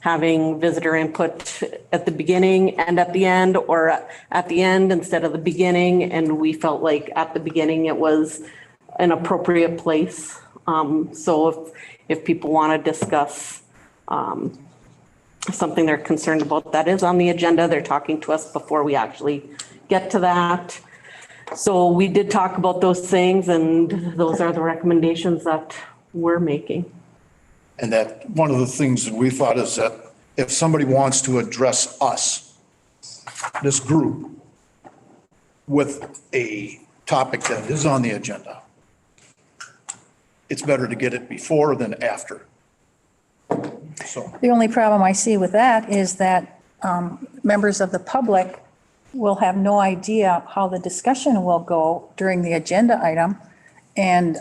having visitor input at the beginning and at the end, or at the end instead of the beginning. And we felt like at the beginning it was an appropriate place. So if people want to discuss something they're concerned about that is on the agenda, they're talking to us before we actually get to that. So we did talk about those things, and those are the recommendations that we're making. And that one of the things that we thought is that if somebody wants to address us, this group, with a topic that is on the agenda, it's better to get it before than after. So The only problem I see with that is that members of the public will have no idea how the discussion will go during the agenda item. And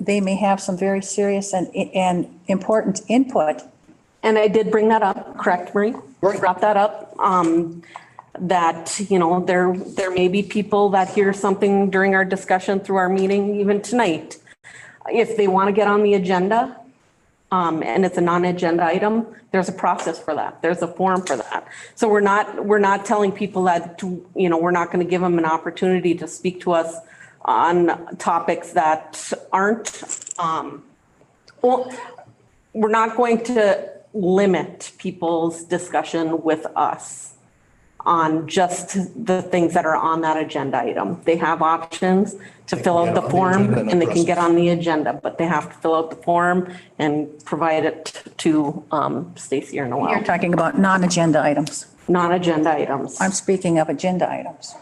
they may have some very serious and important input. And I did bring that up, correct, Marie? Brought that up, that, you know, there may be people that hear something during our discussion through our meeting, even tonight. If they want to get on the agenda, and it's a non-agenda item, there's a process for that. There's a form for that. So we're not telling people that, you know, we're not going to give them an opportunity to speak to us on topics that aren't, well, we're not going to limit people's discussion with us. on just the things that are on that agenda item. They have options to fill out the form and they can get on the agenda, but they have to fill out the form and provide it to Stacy or Noel. You're talking about non-agenda items. Non-agenda items. I'm speaking of agenda items.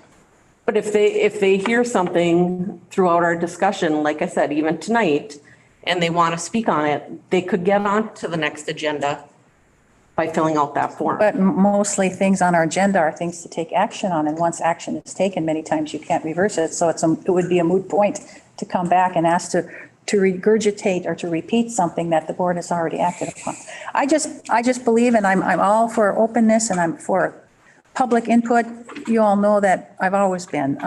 But if they hear something throughout our discussion, like I said, even tonight, and they want to speak on it, they could get on to the next agenda by filling out that form. But mostly things on our agenda are things to take action on, and once action is taken, many times you can't reverse it. So it would be a moot point to come back and ask to regurgitate or to repeat something that the board has already acted upon. I just believe, and I'm all for openness and I'm for public input. You all know that I've always been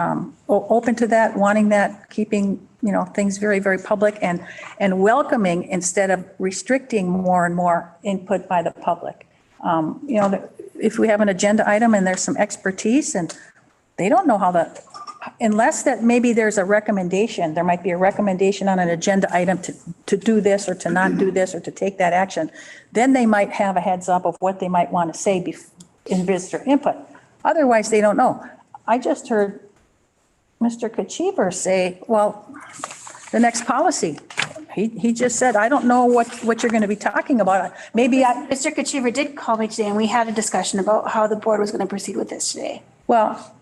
open to that, wanting that, keeping, things very, very public and welcoming instead of restricting more and more input by the public. If we have an agenda item and there's some expertise and they don't know how unless that maybe there's a recommendation, there might be a recommendation on an agenda item to do this or to not do this or to take that action, then they might have a heads up of what they might want to say in visitor input. Otherwise, they don't know. I just heard Mr. Kachiver say, well, the next policy, he just said, I don't know what you're going to be talking about. Mr. Kachiver did call me today and we had a discussion about how the board was going to proceed with this today. Well,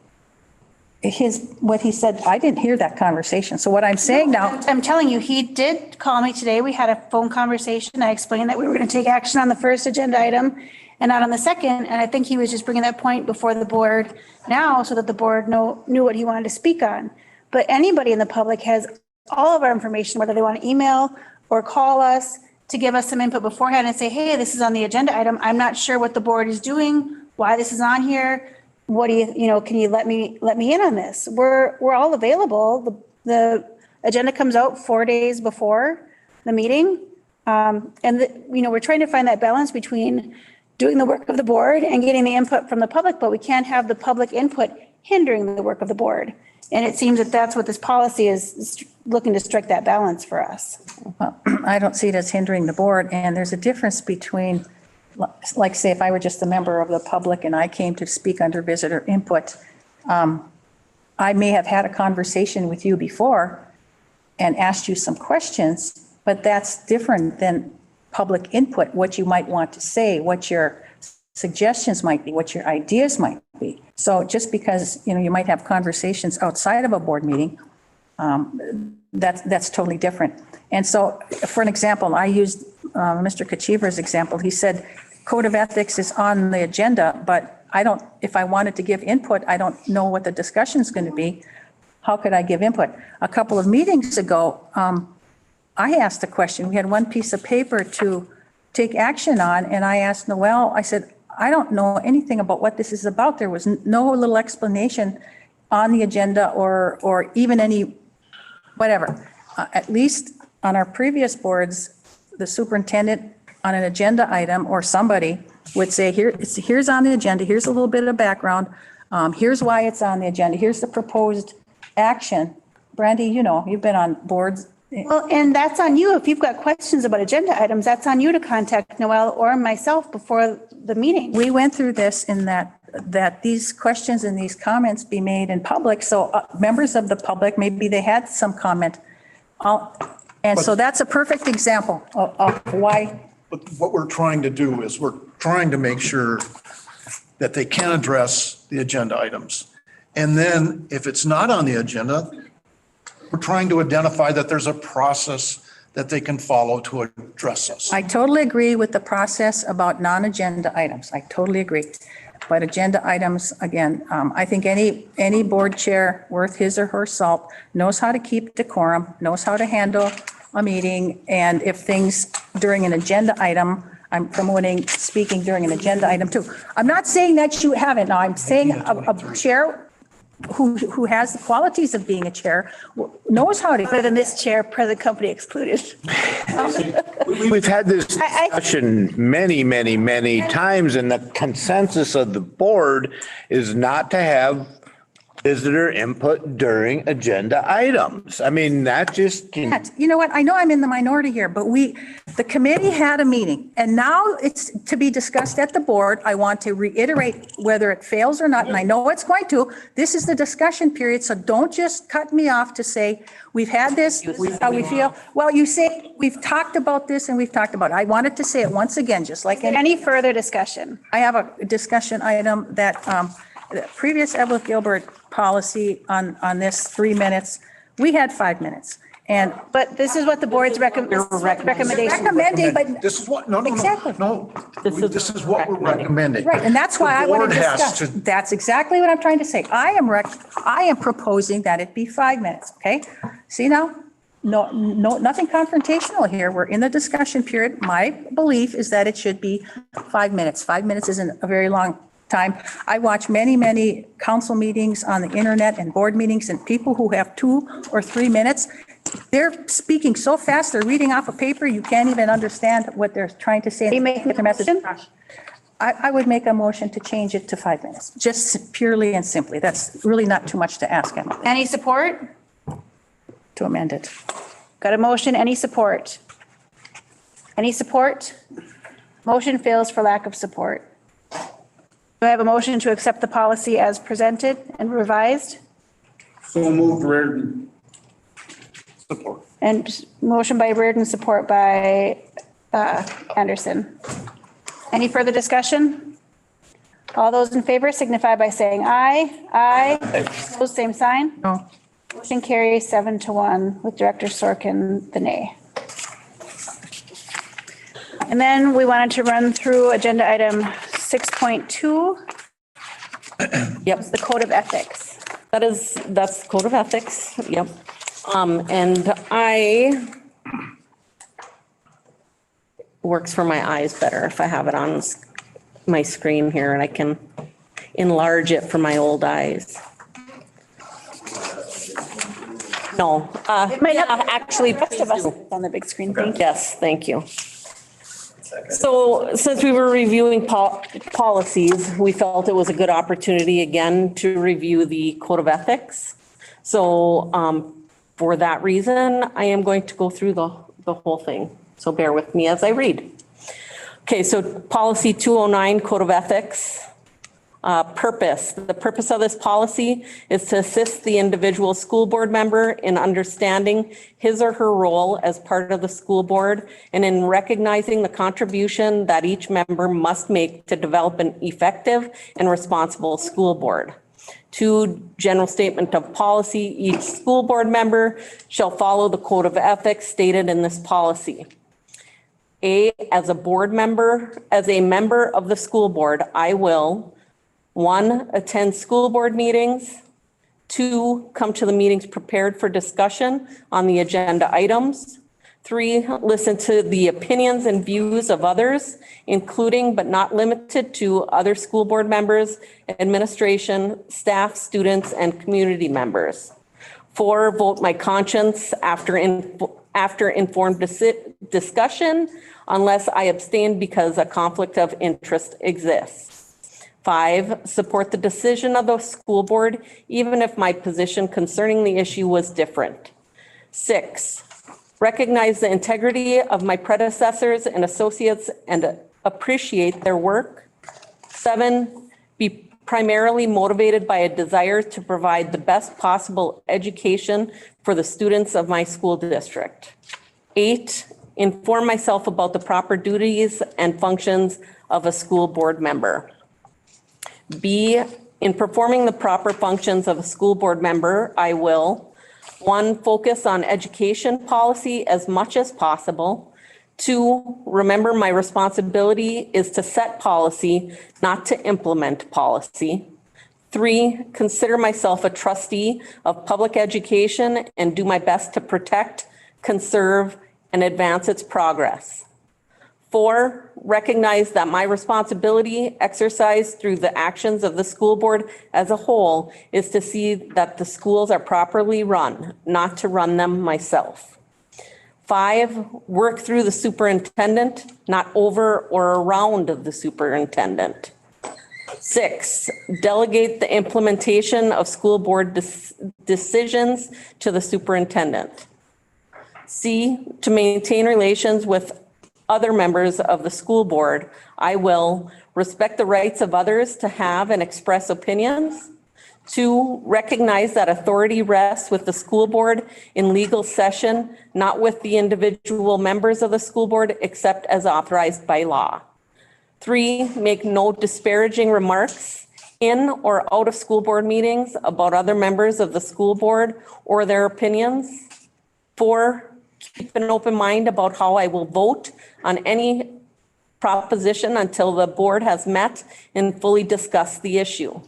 what he said, I didn't hear that conversation. So what I'm saying now. I'm telling you, he did call me today. We had a phone conversation. I explained that we were going to take action on the first agenda item and not on the second. And I think he was just bringing that point before the board now so that the board knew what he wanted to speak on. But anybody in the public has all of our information, whether they want to email or call us to give us some input beforehand and say, hey, this is on the agenda item. I'm not sure what the board is doing, why this is on here. What do can you let me in on this? We're all available. The agenda comes out 4 days before the meeting. We're trying to find that balance between doing the work of the board and getting the input from the public, but we can't have the public input hindering the work of the board. And it seems that that's what this policy is looking to strike that balance for us. Well, I don't see it as hindering the board. And there's a difference between, like, say, if I were just a member of the public and I came to speak under visitor input, I may have had a conversation with you before and asked you some questions, but that's different than public input, what you might want to say, what your suggestions might be, what your ideas might be. So just because, you might have conversations outside of a board meeting, that's totally different. And so for an example, I used Mr. Kachiver's example. He said, Code of Ethics is on the agenda, but if I wanted to give input, I don't know what the discussion is going to be. How could I give input? A couple of meetings ago, I asked a question. We had one piece of paper to take action on, and I asked Noel, I said, I don't know anything about what this is about. There was no little explanation on the agenda or even any, whatever. At least on our previous boards, the superintendent on an agenda item or somebody would say, here's on the agenda, here's a little bit of background, here's why it's on the agenda, here's the proposed action. Brandy, you've been on boards. Well, and that's on you. If you've got questions about agenda items, that's on you to contact Noel or myself before the meeting. We went through this in that these questions and these comments be made in public. So members of the public, maybe they had some comment. So that's a perfect example of why. But what we're trying to do is we're trying to make sure that they can address the agenda items. And then if it's not on the agenda, we're trying to identify that there's a process that they can follow to address us. I totally agree with the process about non-agenda items. I totally agree. But agenda items, again, I think any board chair worth his or her salt knows how to keep decorum, knows how to handle a meeting. And if things during an agenda item, I'm promoting speaking during an agenda item too. I'm not saying that you haven't. No, I'm saying a chair who has the qualities of being a chair knows how to. Other than this chair, present company excluded. We've had this discussion many, many, many times, and the consensus of the board is not to have visitor input during agenda items. I mean, that just can. You know what? I know I'm in the minority here, but the committee had a meeting and now it's to be discussed at the board. I want to reiterate whether it fails or not, and I know it's going to. This is the discussion period, so don't just cut me off to say, we've had this, this is how we feel. Well, you say, we've talked about this and we've talked about it. I wanted to say it once again, just like. Any further discussion? I have a discussion item that, the previous Evelyn Gilbert policy on this 3 minutes, we had 5 minutes. But this is what the board's recommendation. Recommending, but. This is what, no, Exactly. this is what we're recommending. Right, and that's why I The want board to has discuss. to- That's exactly what I'm trying to say. I am proposing that it be 5 minutes, okay? See now? No, nothing confrontational here. We're in the discussion period. My belief is that it should be 5 minutes. 5 minutes isn't a very long time. I watch many council meetings on the internet and board meetings, and people who have 2 or 3 minutes, they're speaking so fast, they're reading off a paper, you can't even understand what they're trying to say. Are you making their message. I would make a motion to change it to 5 minutes, just purely and simply. That's really not too much to ask. Any support? To amend it. Got a motion, any support? Any support? Motion fails for lack of support. Do I have a motion to accept the policy as presented and revised? So moved, Reardon. Support. And motion by Reardon, support by Anderson. Any further discussion? All those in favor signify by saying aye. Aye. Opposed, same sign. No. Motion carries 7-1 with Director Sorkin the nay. And then we wanted to run through agenda item 6.2. Yep. The Code of Ethics. That's Code of Ethics, yep. And works for my eyes better if I have it on my screen here and I can enlarge it for my old eyes. No, It might have actually, the rest of us on the big screen. Thank you. yes, thank you. So since we were reviewing policies, we felt it was a good opportunity again to review the Code of Ethics. So for that reason, I am going to go through the whole thing. So bear with me as I read. Okay, so policy 209, Code of Ethics. Purpose. The purpose of this policy is to assist the individual school board member in understanding his or her role as part of the school board and in recognizing the contribution that each member must make to develop an effective and responsible school board. 2, general statement of policy. Each school board member shall follow the Code of Ethics stated in this policy. A, as a member of the school board, I will 1, attend school board meetings. 2, come to the meetings prepared for discussion on the agenda items. 3, listen to the opinions and views of others, including but not limited to other school board members, administration, staff, students, and community members. 4, vote my conscience after informed discussion, unless I abstain because a conflict of interest exists. 5, support the decision of the school board, even if my position concerning the issue was different. 6, recognize the integrity of my predecessors and associates and appreciate their work. 7, be primarily motivated by a desire to provide the best possible education for the students of my school district. 8, inform myself about the proper duties and functions of a school board member. B, in performing the proper functions of a school board member, I will 1, focus on education policy as much as possible. 2, remember my responsibility is to set policy, not to implement policy. 3, consider myself a trustee of public education and do my best to protect, conserve, and advance its progress. 4, recognize that my responsibility exercised through the actions of the school board as a whole is to see that the schools are properly run, not to run them myself. 5, work through the superintendent, not over or around the superintendent. 6, delegate the implementation of school board decisions to the superintendent. C, to maintain relations with other members of the school board, I will respect the rights of others to have and express opinions. 2, recognize that authority rests with the school board in legal session, not with the individual members of the school board, except as authorized by law. 3, make no disparaging remarks in or out of school board meetings about other members of the school board or their opinions. 4, keep an open mind about how I will vote on any proposition until the board has met and fully discussed the issue.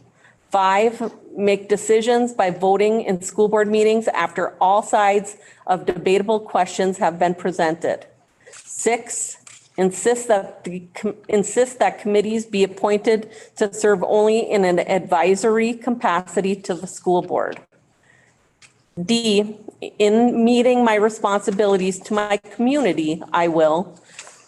5, make decisions by voting in school board meetings after all sides of debatable questions have been presented. 6, insist that committees be appointed to serve only in an advisory capacity to the school board. D, in meeting my responsibilities to my community, I will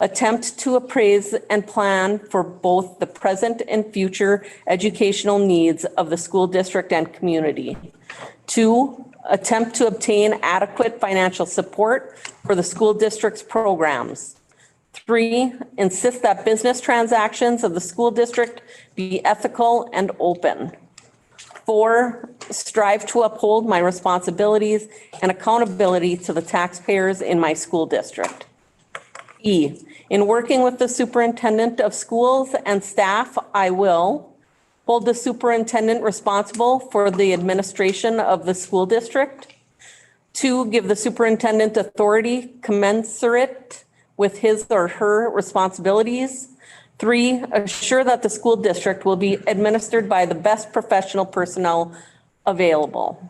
attempt to appraise and plan for both the present and future educational needs of the school district and community. 2, attempt to obtain adequate financial support for the school district's programs. 3, insist that business transactions of the school district be ethical and open. 4, strive to uphold my responsibilities and accountability to the taxpayers in my school district. E, in working with the superintendent of schools and staff, I will hold the superintendent responsible for the administration of the school district. 2, give the superintendent authority commensurate with his or her responsibilities. 3, assure that the school district will be administered by the best professional personnel available.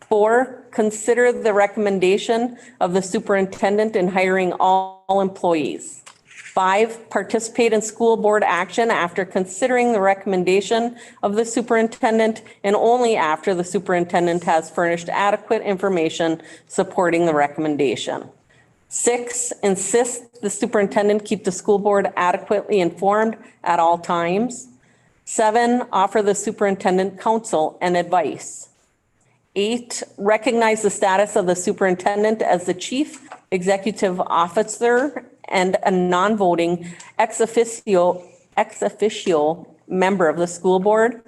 4, consider the recommendation of the superintendent in hiring all employees. 5, participate in school board action after considering the recommendation of the superintendent and only after the superintendent has furnished adequate information supporting the recommendation. 6, insist the superintendent keep the school board adequately informed at all times. 7, offer the superintendent counsel and advice. 8, recognize the status of the superintendent as the chief executive officer and a non-voting ex officio member of the school board.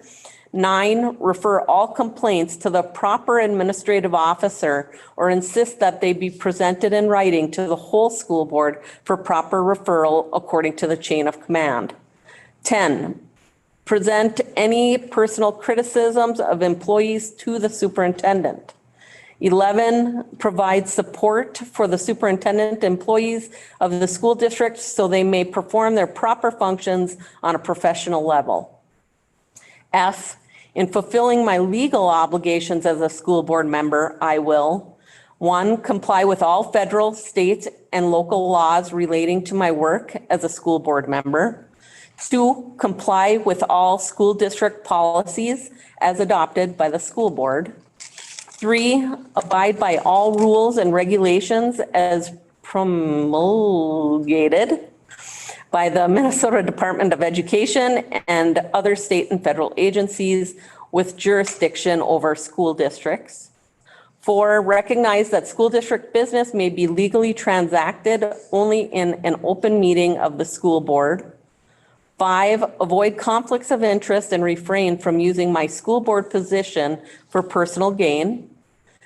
9, refer all complaints to the proper administrative officer or insist that they be presented in writing to the whole school board for proper referral according to the chain of command. 10, present any personal criticisms of employees to the superintendent. 11, provide support for the superintendent employees of the school district so they may perform their proper functions on a professional level. F, in fulfilling my legal obligations as a school board member, I will, 1, comply with all federal, state, and local laws relating to my work as a school board member. 2, comply with all school district policies as adopted by the school board. 3, abide by all rules and regulations as promulgated by the Minnesota Department of Education and other state and federal agencies with jurisdiction over school districts. 4, recognize that school district business may be legally transacted only in an open meeting of the school board. 5, avoid conflicts of interest and refrain from using my school board position for personal gain.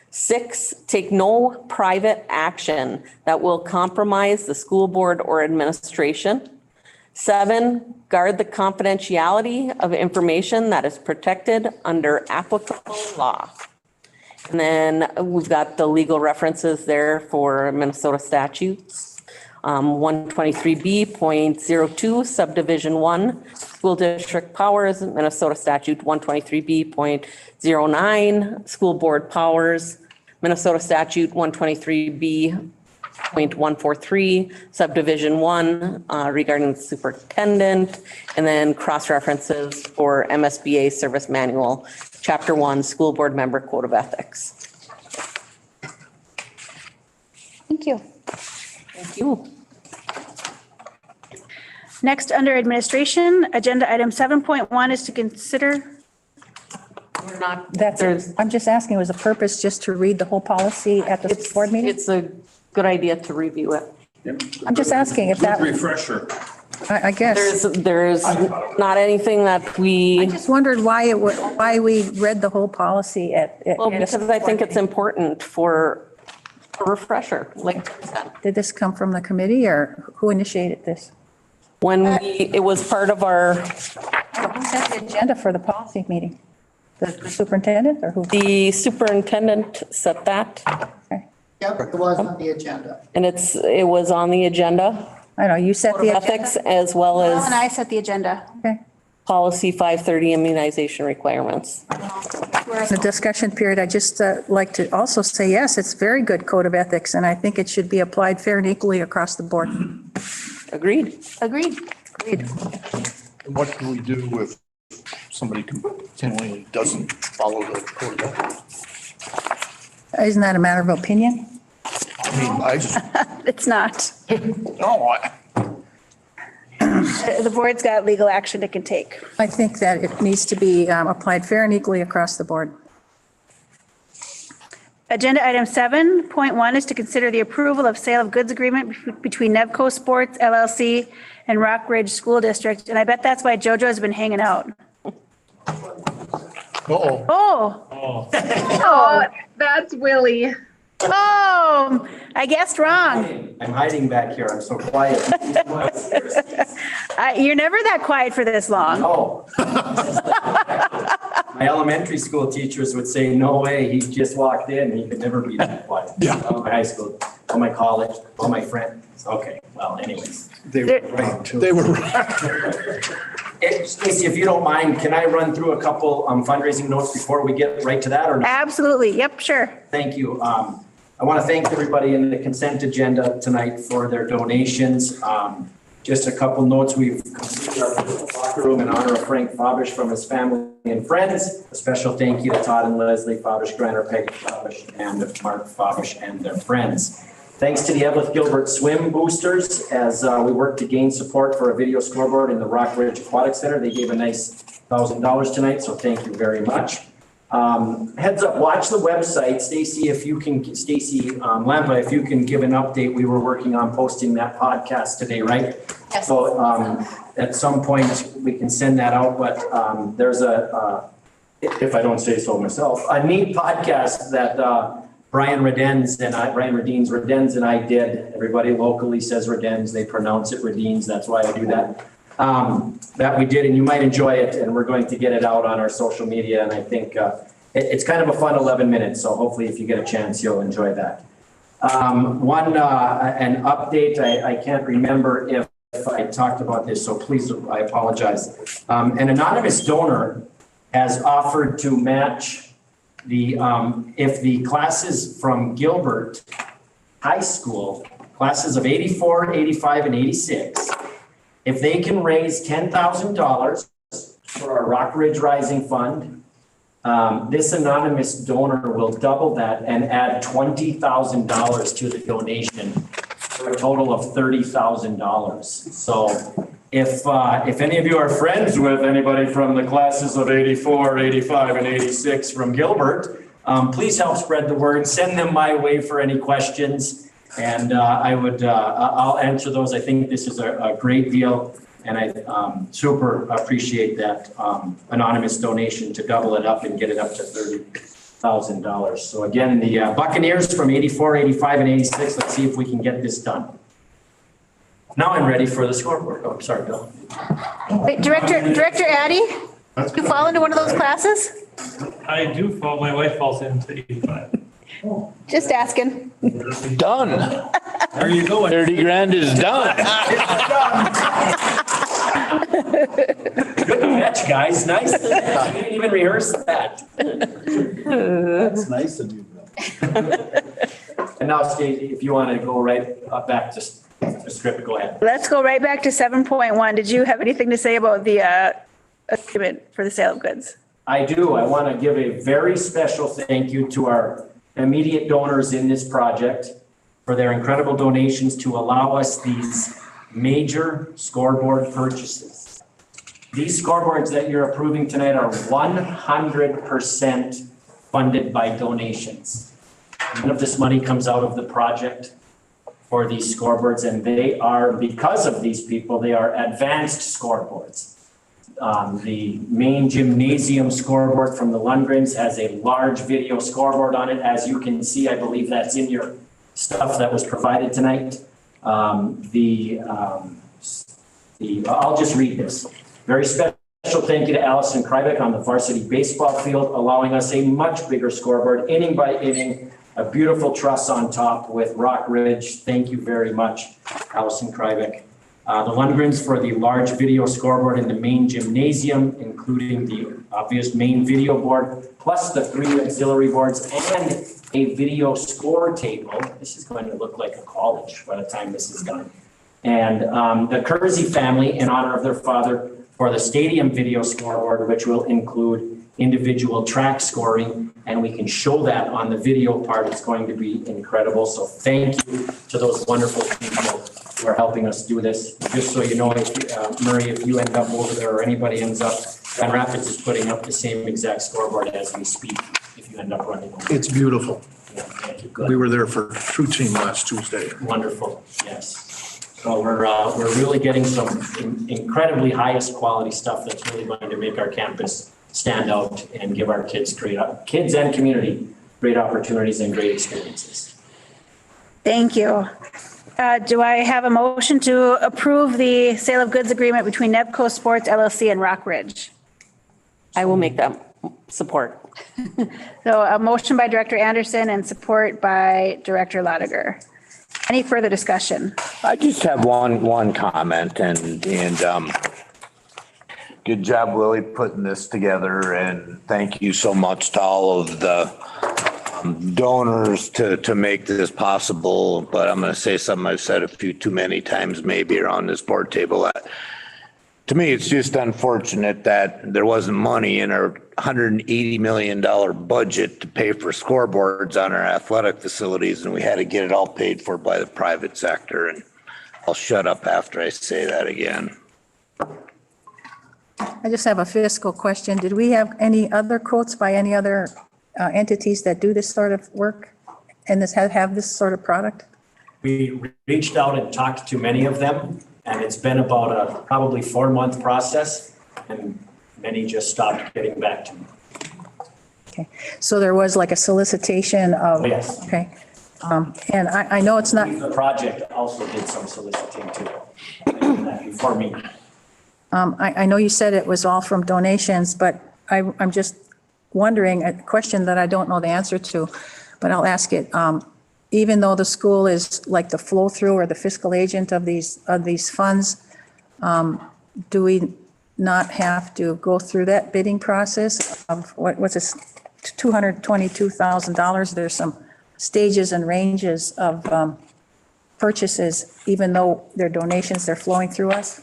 6, take no private action that will compromise the school board or administration. 7, guard the confidentiality of information that is protected under applicable law. And then we've got the legal references there for Minnesota statutes. 123B.02 subdivision 1, school district powers, Minnesota statute 123B.09, school board powers, Minnesota statute 123B.143, subdivision 1 regarding the superintendent, and then cross references for MSBA service manual, chapter 1, school board member code of ethics. Thank you. Thank you. Next, under administration, agenda item 7.1 is to consider. We're not, I'm just asking, was the purpose just to read the whole policy at the board meeting? it's a good idea to review it. I'm just asking if that, Refresher. I guess. There's not anything that I we, just wondered why why we read the whole policy at. well, because I think it's important for a refresher, like you said. Did this come from the committee or who initiated this? It was part of our, Who set the agenda for the policy meeting? The superintendent or who? the superintendent set that, Yep, it was on the agenda. and it was on the agenda. I know, you set Code the of agenda? ethics as well And as I set the agenda. Okay. policy 530 immunization requirements. The discussion period, I just like to also say, yes, it's very good code of ethics, and I think it should be applied fair and equally across the board. Agreed. Agreed. Agreed. And what can we do if somebody continually doesn't follow the code of ethics? Isn't that a matter of opinion? I mean, I just, It's not. no, The board's got legal action it can take. I think that it needs to be applied fair and equally across the board. Agenda item 7.1 is to consider the approval of sale of goods agreement between Nebco Sports LLC and Rock Ridge School District. And I bet that's why JoJo's been hanging out. uh-oh. Oh, Oh, that's Willie. oh, I guessed wrong. I'm hiding back here. I'm so quiet. You're never that quiet for this long. Oh. My elementary school teachers would say, no way, he just walked in. He could never be that quiet. Yeah. My high school, all my college, all my friends. Okay, well, anyways. They were right, too. They were right. Stacey, if you don't mind, can I run through a couple fundraising notes before we get right to that? Or Absolutely. Yep, sure. Thank you. I want to thank everybody in the consent agenda tonight for their donations. Just a couple notes. We've completed our locker room in honor of Frank Fabish from his family and friends. A special thank you to Todd and Leslie Fabish, Grantor, Peggy Fabish, and Mark Fabish and their friends. Thanks to the Evelyn Gilbert Swim Boosters as we work to gain support for a video scoreboard in the Rock Ridge Aquatic Center. They gave a nice $1,000 tonight, so thank you very much. Heads up, watch the website. Stacey, if you can, Lampa, if you can give an update. We were working on posting that podcast today, right? Yes. So at some point we can send that out, but there's if I don't say so myself, a neat podcast that Brian Redens and I did. Everybody locally says Redens, they pronounce it Redens. That's why I do that. That we did, and you might enjoy it, and we're going to get it out on our social media, and I think it's kind of a fun 11 minutes, so hopefully if you get a chance, you'll enjoy that. An update, I can't remember if I talked about this, so please, I apologize. An anonymous donor has offered to match the, if the classes from Gilbert High School, classes of 84, 85, and 86, if they can raise $10,000 for our Rock Ridge Rising Fund, this anonymous donor will double that and add $20,000 to the donation for a total of $30,000. So if any of you are friends with anybody from the classes of 84, 85, and 86 from Gilbert, please help spread the word. Send them my way for any questions. And I'll answer those. I think this is a great deal, and I super appreciate that anonymous donation to double it up and get it up to $30,000. So again, the Buccaneers from 84, 85, and 86, let's see if we can get this done. Now I'm ready for the scoreboard. Oh, sorry, Bill. Wait, Director Addy, you fall into one of those classes? I do fall, my wife falls into 85. Just asking. Done. There you go. 30 grand is done. Good catch, guys. Nice. You didn't even rehearse that. That's nice of you, Bill. And now, Stacey, if you want to go right back to the script, go ahead. Let's go right back to 7.1. Did you have anything to say about the agreement for the sale of goods? I do. I want to give a very special thank you to our immediate donors in this project for their incredible donations to allow us these major scoreboard purchases. These scoreboards that you're approving tonight are 100% funded by donations. None of this money comes out of the project for these scoreboards, and they are, because of these people, they are advanced scoreboards. The main gymnasium scoreboard from the Lundgrens has a large video scoreboard on it. As you can see, I believe that's in your stuff that was provided tonight. I'll just read this. Very special thank you to Allison Krybeck on the varsity baseball field, allowing us a much bigger scoreboard, inning by inning, a beautiful truss on top with Rock Ridge. Thank you very much, Allison Krybeck. The Lundgrens for the large video scoreboard in the main gymnasium, including the obvious main video board, plus the 3 auxiliary boards and a video score table. This is going to look like a college by the time this is done. And the Kersey family, in honor of their father, for the stadium video scoreboard, which will include individual track scoring, and we can show that on the video part. It's going to be incredible. So thank you to those wonderful people who are helping us do this. Just so you know, Murray, if you end up over there or anybody ends up, Grand Rapids is putting up the same exact scoreboard as we speak, if you end up running over. It's beautiful. Yeah, thank you. Good. We were there for True Team last Tuesday. Wonderful, yes. So we're really getting some incredibly highest quality stuff that's really going to make our campus stand out and give our kids and community great opportunities and great experiences. Thank you. Do I have a motion to approve the sale of goods agreement between Nebco Sports LLC and Rock Ridge? I will make that support. So a motion by Director Anderson and support by Director Lotiger. Any further discussion? I just have one comment and good job, Willie, putting this together, and thank you so much to all of the donors to make this possible. But I'm going to say something I've said a few too many times maybe around this board table. To me, it's just unfortunate that there wasn't money in our $180 million budget to pay for scoreboards on our athletic facilities, and we had to get it all paid for by the private sector. And I'll shut up after I say that again. I just have a fiscal question. Did we have any other quotes by any other entities that do this sort of work and have this sort of product? We reached out and talked to many of them, and it's been about a probably 4-month process, and many just stopped getting back to me. Okay, so there was like a solicitation of. Yes. Okay, and I know it's not. The project also did some soliciting too, before me. I know you said it was all from donations, but I'm just wondering, a question that I don't know the answer to, but I'll ask it. Even though the school is like the flow through or the fiscal agent of these funds, do we not have to go through that bidding process of what's this, $222,000? There's some stages and ranges of purchases, even though they're donations, they're flowing through us?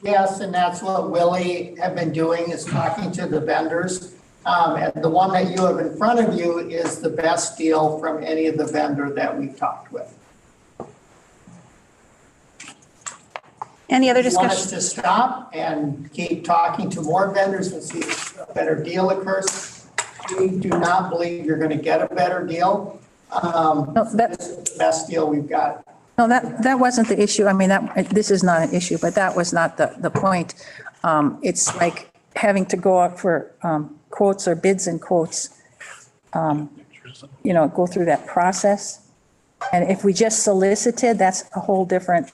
Yes, and that's what Willie have been doing, is talking to the vendors. And the one that you have in front of you is the best deal from any of the vendor that we've talked with. Any other discussion? Want us to stop and keep talking to more vendors and see if a better deal occurs? We do not believe you're going to get a better deal. This is the best deal we've got. No, that wasn't the issue. I mean, this is not an issue, but that was not the point. It's like having to go out for quotes or bids and quotes, go through that process. And if we just solicited, that's a whole different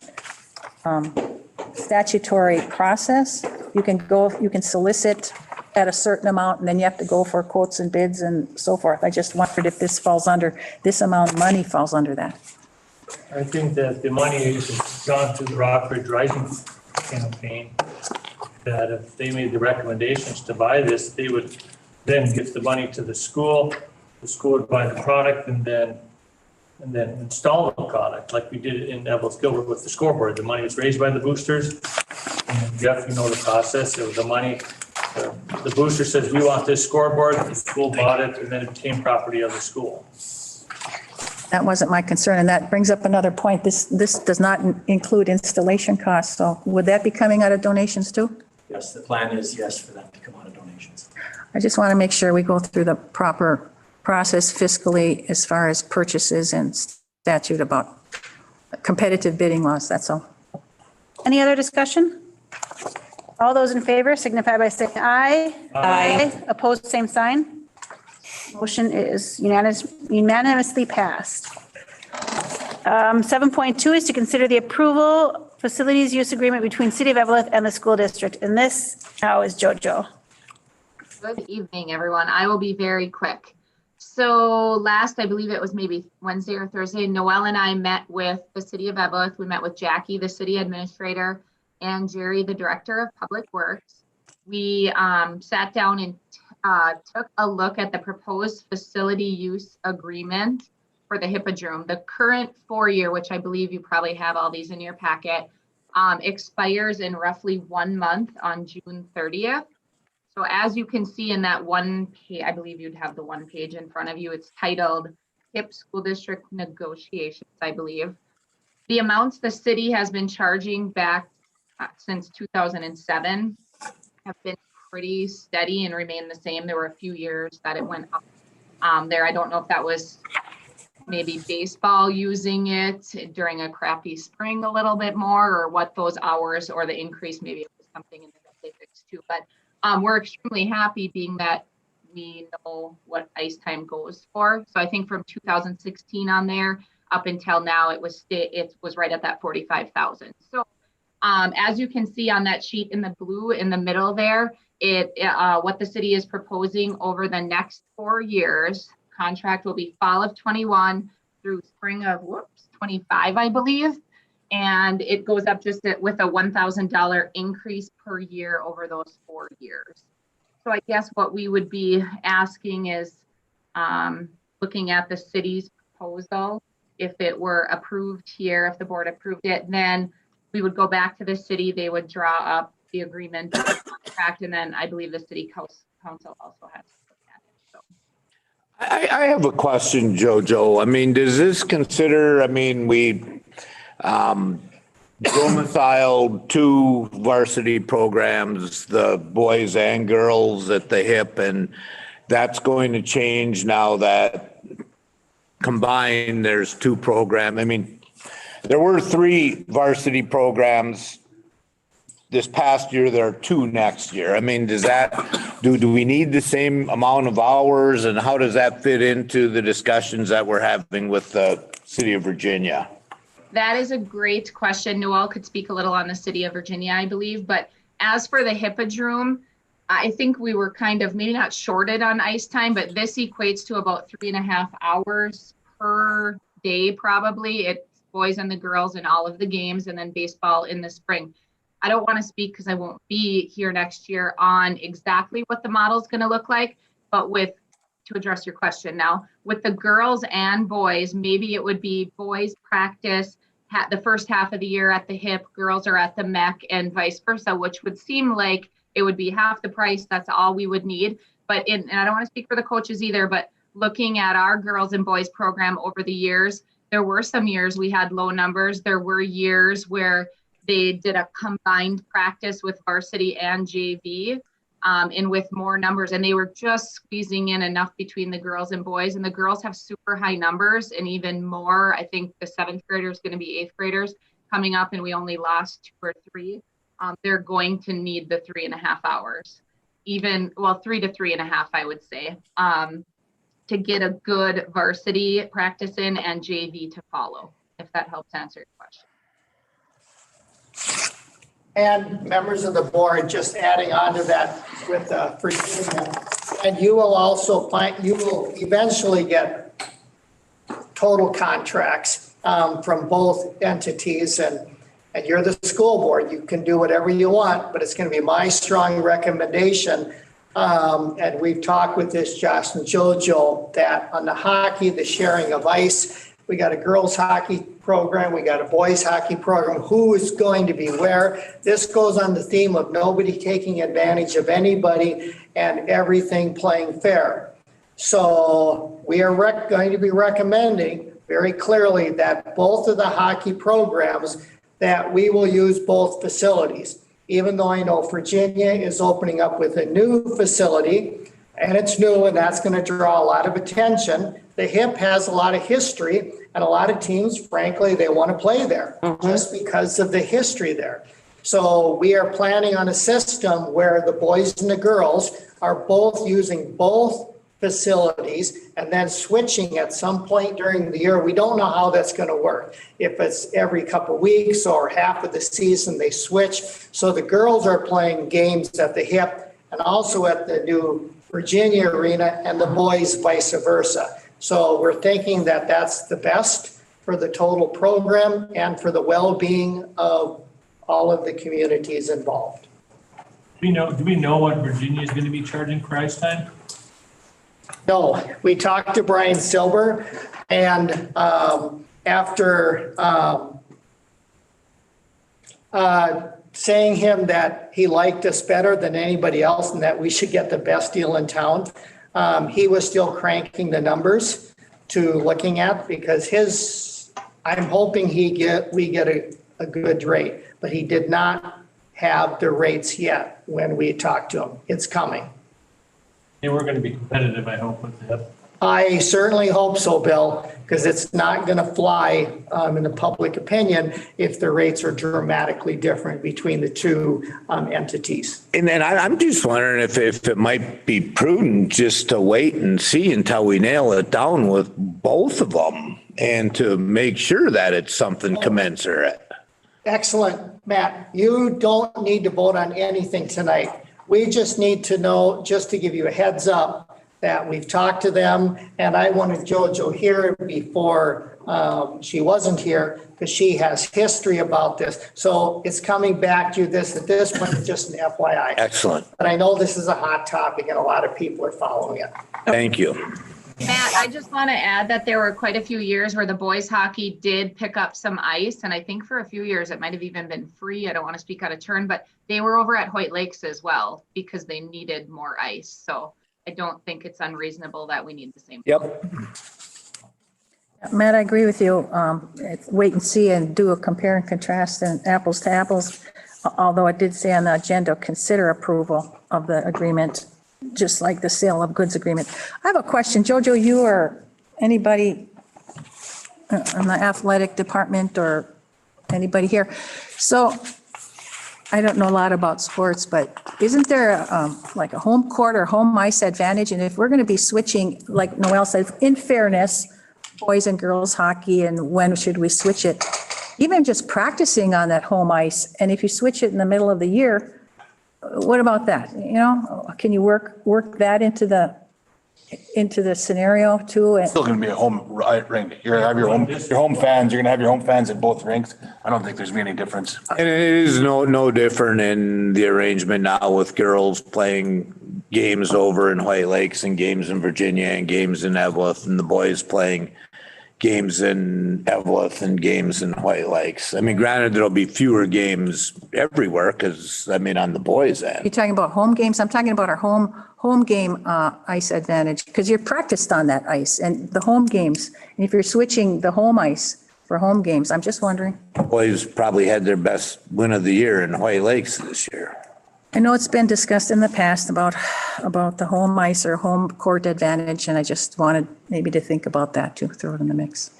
statutory process. You can solicit at a certain amount, and then you have to go for quotes and bids and so forth. I just wondered if this amount of money falls under that. I think that the money is gone through the Rockridge Rising campaign, that if they made the recommendations to buy this, they would then give the money to the school would buy the product and then install the product, like we did in Evelyn Gilbert with the scoreboard. The money was raised by the boosters, and Jeff, you know the process. It was the money, the booster says, we want this scoreboard, the school bought it, and then it became property of the school. That wasn't my concern, and that brings up another point. This does not include installation costs, so would that be coming out of donations too? Yes, the plan is yes for that to come out of donations. I just want to make sure we go through the proper process fiscally as far as purchases and statute about competitive bidding laws, that's all. Any other discussion? All those in favor signify by saying aye. Aye. Opposed, same sign. Motion is unanimously passed. 7.2 is to consider the approval facilities use agreement between City of Evelyn and the school district. And this now is JoJo. Good evening, everyone. I will be very quick. So last, I believe it was maybe Wednesday or Thursday, Noelle and I met with the City of Evelyn. We met with Jackie, the city administrator, and Jerry, the director of public works. We sat down and took a look at the proposed facility use agreement for the Hippodrome. The current 4-year, which I believe you probably have all these in your packet, expires in roughly 1 month on June 30th. So as you can see in that one page, I believe you'd have the one page in front of you, it's titled HIP School District Negotiations, I believe. The amounts the city has been charging back since 2007 have been pretty steady and remain the same. There were a few years that it went up there. I don't know if that was maybe baseball using it during a crappy spring a little bit more, or what those hours or the increase, maybe it was something in the that they fixed too. But we're extremely happy being that we know what ice time goes for. So I think from 2016 on there up until now, it was right at that 45,000. So as you can see on that sheet in the blue in the middle there, what the city is proposing over the next 4 years, contract will be fall of 21 through spring of 25, I believe. And it goes up just with a $1,000 increase per year over those 4 years. So I guess what we would be asking is looking at the city's proposal. If it were approved here, if the board approved it, then we would go back to the city. They would draw up the agreement contract, and then I believe the city council also has to look at it. So. I have a question, JoJo. I mean, does this consider, I mean, we domiciled 2 varsity programs, the boys and girls at the HIP, and that's going to change now that combined there's 2 programs. I mean, there were 3 varsity programs this past year. There are 2 next year. I mean, does that, do we need the same amount of hours, and how does that fit into the discussions that we're having with the City of Virginia? That is a great question. Noelle could speak a little on the City of Virginia, I believe. But as for the Hippodrome, I think we were kind of maybe not shorted on ice time, but this equates to about 3.5 hours per day, probably. It's boys and the girls in all of the games, and then baseball in the spring. I don't want to speak because I won't be here next year on exactly what the model is going to look like, but to address your question now, with the girls and boys, maybe it would be boys practice the first half of the year at the HIP, girls are at the MEC, and vice versa, which would seem like it would be half the price. That's all we would need. But and I don't want to speak for the coaches either, but looking at our girls and boys program over the years, there were some years we had low numbers. There were years where they did a combined practice with varsity and JV. And with more numbers, and they were just squeezing in enough between the girls and boys, and the girls have super high numbers, and even more. I think the 7th graders going to be 8th graders coming up, and we only lost 2 or 3. They're going to need the 3.5 hours, 3 to 3.5, I would say, to get a good varsity practice in and JV to follow, if that helps answer your question. And members of the board, just adding on to that with Virginia, and you will eventually get total contracts from both entities, and you're the school board. You can do whatever you want, but it's going to be my strong recommendation. And we've talked with this, Josh and JoJo, that on the hockey, the sharing of ice, we got a girls hockey program. We got a boys hockey program. Who is going to be where? This goes on the theme of nobody taking advantage of anybody and everything playing fair. So we are going to be recommending very clearly that both of the hockey programs, that we will use both facilities. Even though I know Virginia is opening up with a new facility, and it's new, and that's going to draw a lot of attention. The HIP has a lot of history, and a lot of teams, frankly, they want to play there just because of the history there. So we are planning on a system where the boys and the girls are both using both facilities and then switching at some point during the year. We don't know how that's going to work. If it's every couple of weeks or half of the season, they switch. So the girls are playing games at the HIP and also at the new Virginia arena, and the boys vice versa. So we're thinking that that's the best for the total program and for the well-being of all of the communities involved. Do we know what Virginia is going to be charging for ice time? No, we talked to Brian Silber, and after saying him that he liked us better than anybody else and that we should get the best deal in town, he was still cranking the numbers to looking at, because I'm hoping we get a good rate, but he did not have the rates yet when we talked to him. It's coming. And we're going to be competitive, I hope, with the HIP. I certainly hope so, Bill, because it's not going to fly in the public opinion if the rates are dramatically different between the two entities. And then I'm just wondering if it might be prudent just to wait and see until we nail it down with both of them and to make sure that it's something commensurate. Excellent, Matt. You don't need to vote on anything tonight. We just need to know, just to give you a heads up, that we've talked to them, and I wanted JoJo here before she wasn't here, because she has history about this. So it's coming back to this, at this point, it's just an FYI. Excellent. But I know this is a hot topic and a lot of people are following it. Thank you. Matt, I just want to add that there were quite a few years where the boys hockey did pick up some ice. And I think for a few years, it might have even been free. I don't want to speak out of turn, but they were over at Hoyt Lakes as well because they needed more ice. So I don't think it's unreasonable that we need the same. Yep. Matt, I agree with you. Wait and see and do a compare and contrast and apples to apples. Although it did say on the agenda, consider approval of the agreement, just like the sale of goods agreement. I have a question. JoJo, you or anybody in the athletic department or anybody here? So I don't know a lot about sports, but isn't there like a home court or home ice advantage? And if we're going to be switching, like Noel said, in fairness, boys and girls hockey, and when should we switch it? Even just practicing on that home ice, and if you switch it in the middle of the year, what about that? You know, can you work that into the scenario too? It's still going to be a home rink. You're going to have your home fans. You're going to have your home fans at both rinks. I don't think there's going to be any difference. And it is no different in the arrangement now with girls playing games over in White Lakes and games in Virginia and games in Evelyn, and the boys playing games in Evelyn and games in White Lakes. I mean, granted, there'll be fewer games everywhere because, I mean, on the boys' end. You're talking about home games? I'm talking about our home game ice advantage, because you're practiced on that ice and the home games. And if you're switching the home ice for home games, I'm just wondering. Boys probably had their best win of the year in White Lakes this year. I know it's been discussed in the past about the home ice or home court advantage, and I just wanted maybe to think about that too, throw it in the mix.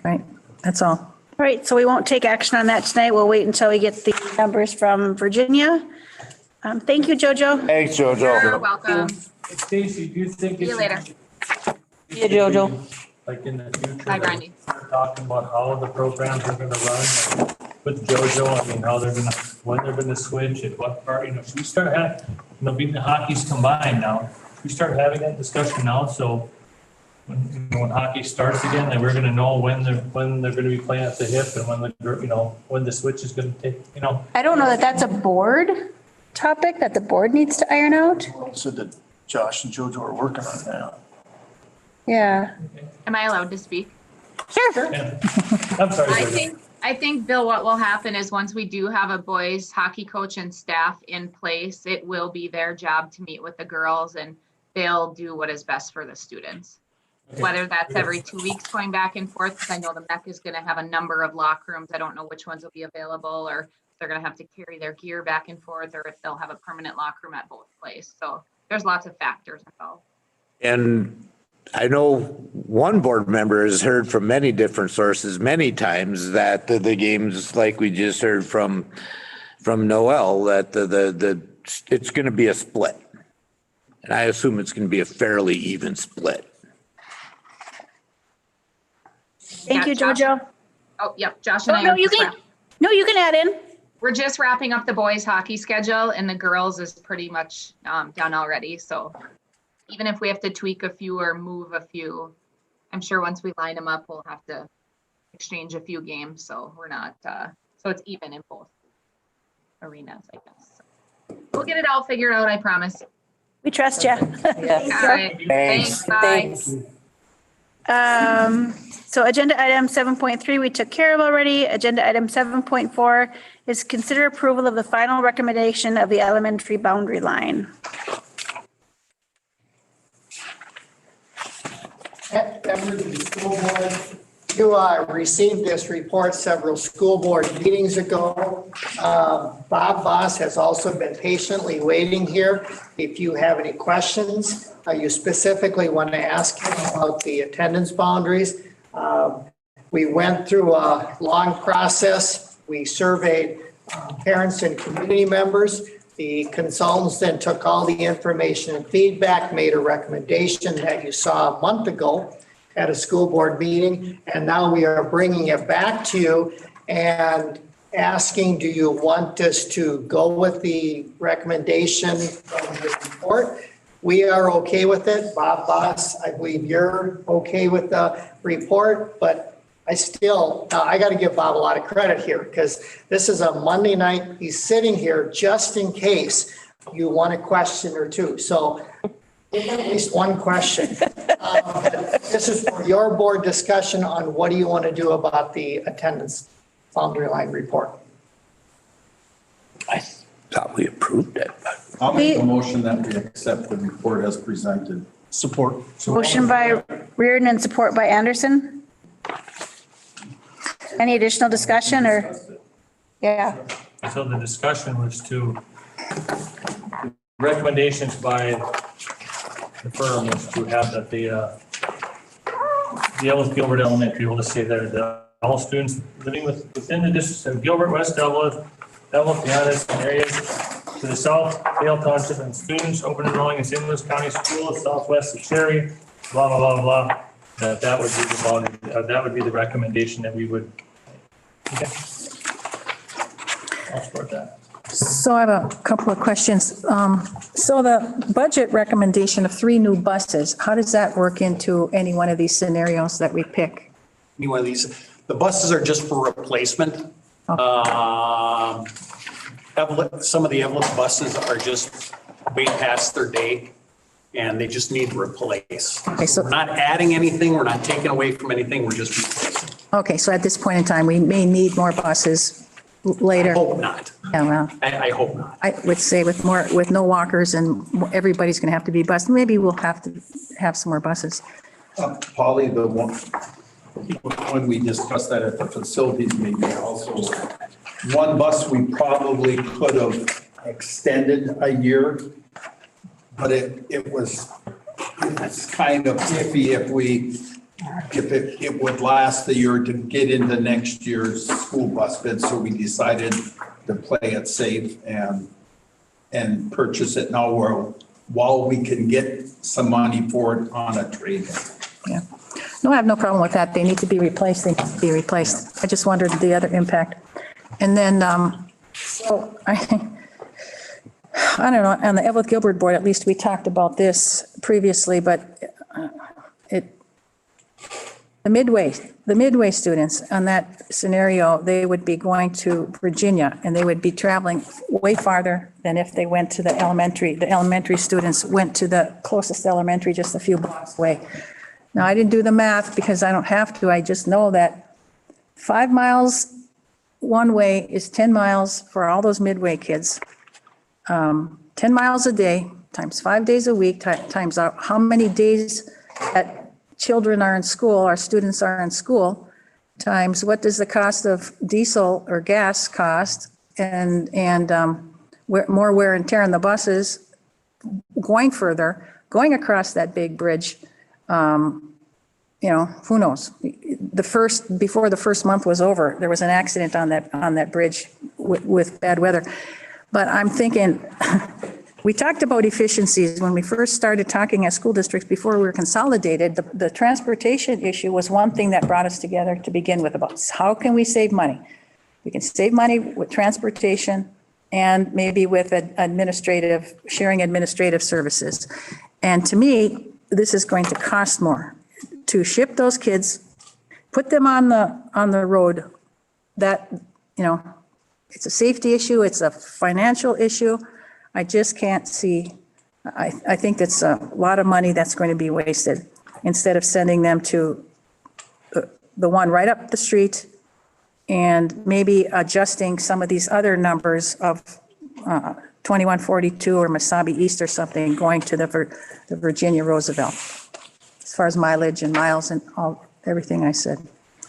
Right, that's all. All right, so we won't take action on that tonight. We'll wait until we get the numbers from Virginia. Thank you, JoJo. Thanks, JoJo. You're welcome. Stacy, do you think? See you later. See you, JoJo. Like in the future. Hi, Brandy. We're talking about how the programs are going to run, like with JoJo, I mean, how they're going to, when they're going to switch, at what part, if we start having, being the hockey's combined now, if we start having that discussion now, so when hockey starts again, then we're going to know when they're going to be playing at the hip and when the switch is going to take, I don't know that that's a board topic that the board needs to iron out. So that Josh and JoJo are working on that. Yeah. Am I allowed to speak? Sure. Yeah. I'm sorry. I think, Bill, what will happen is once we do have a boys hockey coach and staff in place, it will be their job to meet with the girls and they'll do what is best for the students. Whether that's every 2 weeks going back and forth, because I know the MEC is gonna have a number of locker rooms. I don't know which ones will be available, or they're gonna have to carry their gear back and forth, or if they'll have a permanent locker room at both places. So there's lots of factors involved. And I know one board member has heard from many different sources many times that the games, like we just heard from Noel, that it's going to be a split. And I assume it's going to be a fairly even split. Thank you, Josh. Jojo. Oh, yep, Josh and I. No, are you just can add in. We're just wrapping up the boys hockey schedule, and the girls is pretty much done already. So even if we have to tweak a few or move a few, I'm sure once we line them up, we'll have to exchange a few games. So we're not, so it's even in both arenas, I guess. So we'll get it all figured out, I promise. We trust you. All right. Thanks. Bye. So agenda item 7.3, we took care of already. Agenda item 7.4 is consider approval of the final recommendation of the elementary boundary line. Members of the school board, you received this report several school board meetings ago. Bob Voss has also been patiently waiting here. If you have any questions, you specifically want to ask him about the attendance boundaries. We went through a long process. We surveyed parents and community members. The consultants then took all the information and feedback, made a recommendation that you saw a month ago at a school board meeting. And now we are bringing it back to you and asking, do you want us to go with the recommendation from the report? We are okay with it. Bob Voss, I believe you're okay with the report, but I got to give Bob a lot of credit here because this is a Monday night. He's sitting here just in case you want a question or two. So at least one question. This is for your board discussion on what do you want to do about the attendance boundary line report. I thought we approved it. I'll make a motion that we accept the report as presented. Support. Motion by Reardon and support by Anderson. Any additional discussion or? Yeah. So the discussion was to, recommendations by the firm was to have that the Ellis Gilbert Elementary, we'll just say that all students living within the district of Gilbert, West Evlith, the Addison areas to the south, Dale Township, and students open enrolling in St. Louis County Schools, southwest of Cherry, blah, blah, blah, blah. That would be the boundary, that would be the recommendation that we would. Okay. I'll support that. So I have a couple of questions. So the budget recommendation of 3 new buses, how does that work into any one of these scenarios that we pick? Any one of these, the buses are just for replacement. Some of the Evelyn buses are just way past their day and they just need replaced. Okay, so we're not adding anything, we're not taking away from anything, we're just replacing. Okay, so at this point in time, we may need more buses later. I hope not. Yeah, well, I hope not. I would say with no walkers and everybody's going to have to be bused, maybe we'll have to have some more buses. Polly, the one, when we discussed that at the facilities meeting, also, one bus we probably could have extended a year, but it's kind of iffy if it would last the year to get into next year's school bus bid. So we decided to play it safe and purchase it now while we can get some money for it on a trade. Yeah. No, I have no problem with that. They need to be replaced. They need to be replaced. I just wondered the other impact. And then, so I don't know, on the Evelyn Gilbert board, at least we talked about this previously, but the Midway students on that scenario, they would be going to Virginia and they would be traveling way farther than if they went to the elementary. The elementary students went to the closest elementary just a few blocks away. Now, I didn't do the math because I don't have to. I just know that 5 miles one way is 10 miles for all those Midway kids. 10 miles a day times 5 days a week times how many days at children are in school, our students are in school, times what does the cost of diesel or gas cost, and more wear and tear on the buses going further, going across that big bridge, who knows? Before the first month was over, there was an accident on that bridge with bad weather. But I'm thinking, we talked about efficiencies when we first started talking as school districts before we were consolidated. The transportation issue was one thing that brought us together to begin with about how can we save money? We can save money with transportation and maybe with sharing administrative services. And to me, this is going to cost more to ship those kids, put them on the road. That, it's a safety issue, it's a financial issue. I just can't see, I think that's a lot of money that's going to be wasted instead of sending them to the one right up the street and maybe adjusting some of these other numbers of 2142 or Mesabi East or something going to the Virginia Roosevelt, as far as mileage and miles and everything I said.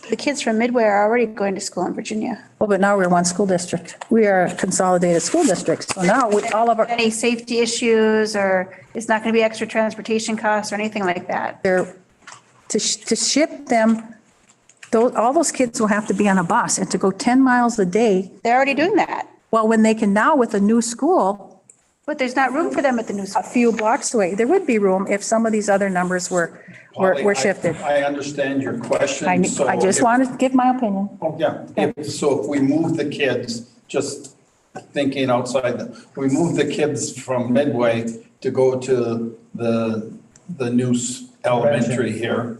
The kids from Midway are already going to school in Virginia. Well, but now we're one school district. We are a consolidated school district. So now with all of our. Any safety issues, or it's not going to be extra transportation costs or anything like that? To ship them, all those kids will have to be on a bus, and to go 10 miles a day. They're already doing that. Well, when they can now with a new school. But there's not room for them at the new school. A few blocks away. There would be room if some of these other numbers were shifted. I understand your question. I just wanted to give my opinion. So if we move the kids, just thinking outside, we move the kids from Midway to go to the new elementary here.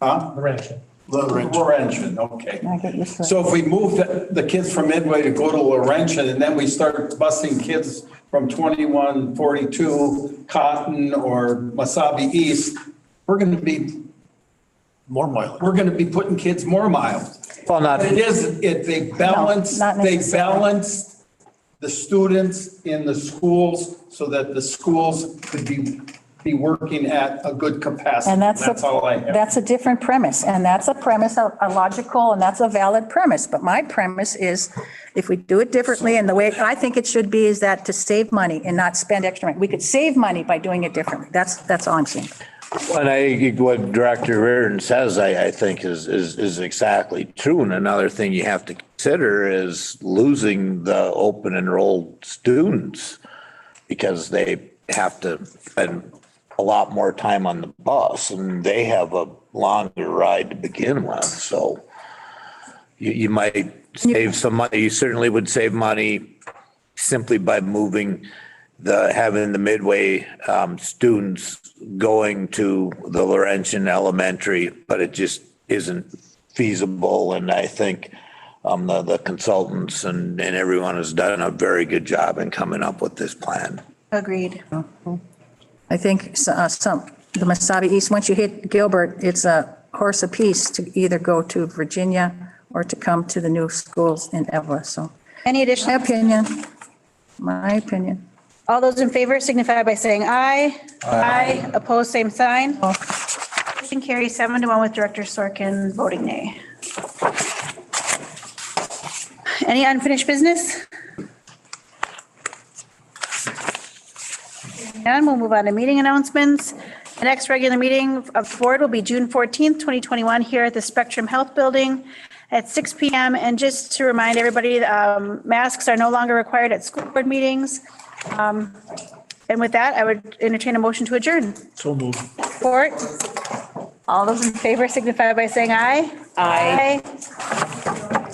Huh? Laurentian, okay. So if we move the kids from Midway to go to Laurentian, and then we start busing kids from 2142 Cotton or Mesabi East, we're going to be more miles. We're going to be putting kids more miles. Well, They balance the students in the schools so that the schools could be working at a good capacity. And that's all I have. That's a different premise, and that's a premise, a logical, and that's a valid premise. But my premise is, if we do it differently, and the way I think it should be is that to save money and not spend extra money. We could save money by doing it differently. That's all I'm saying. And what Director Reardon says, I think is exactly true. And another thing you have to consider is losing the open enrolled students because they have to spend a lot more time on the bus and they have a longer ride to begin with. So you might save some money. You certainly would save money simply by moving having the Midway students going to the Laurentian Elementary, but it just isn't feasible. And I think the consultants and everyone has done a very good job in coming up with this plan. Agreed. I think the Mesabi East, once you hit Gilbert, it's a horse apiece to either go to Virginia or to come to the new schools in Evelyn. So any additional my opinion. All those in favor signify by saying aye. Aye. Opposed, same sign. Motion carries 7-1 with Director Sorkin voting nay. Any unfinished business? None. We'll move on to meeting announcements. The next regular meeting of the board will be June 14th, 2021 here at the Spectrum Health Building at 6 p.m. And just to remind everybody, masks are no longer required at school board meetings. And with that, I would entertain a motion to adjourn. So moved. Support. All those in favor signify by saying aye. Aye.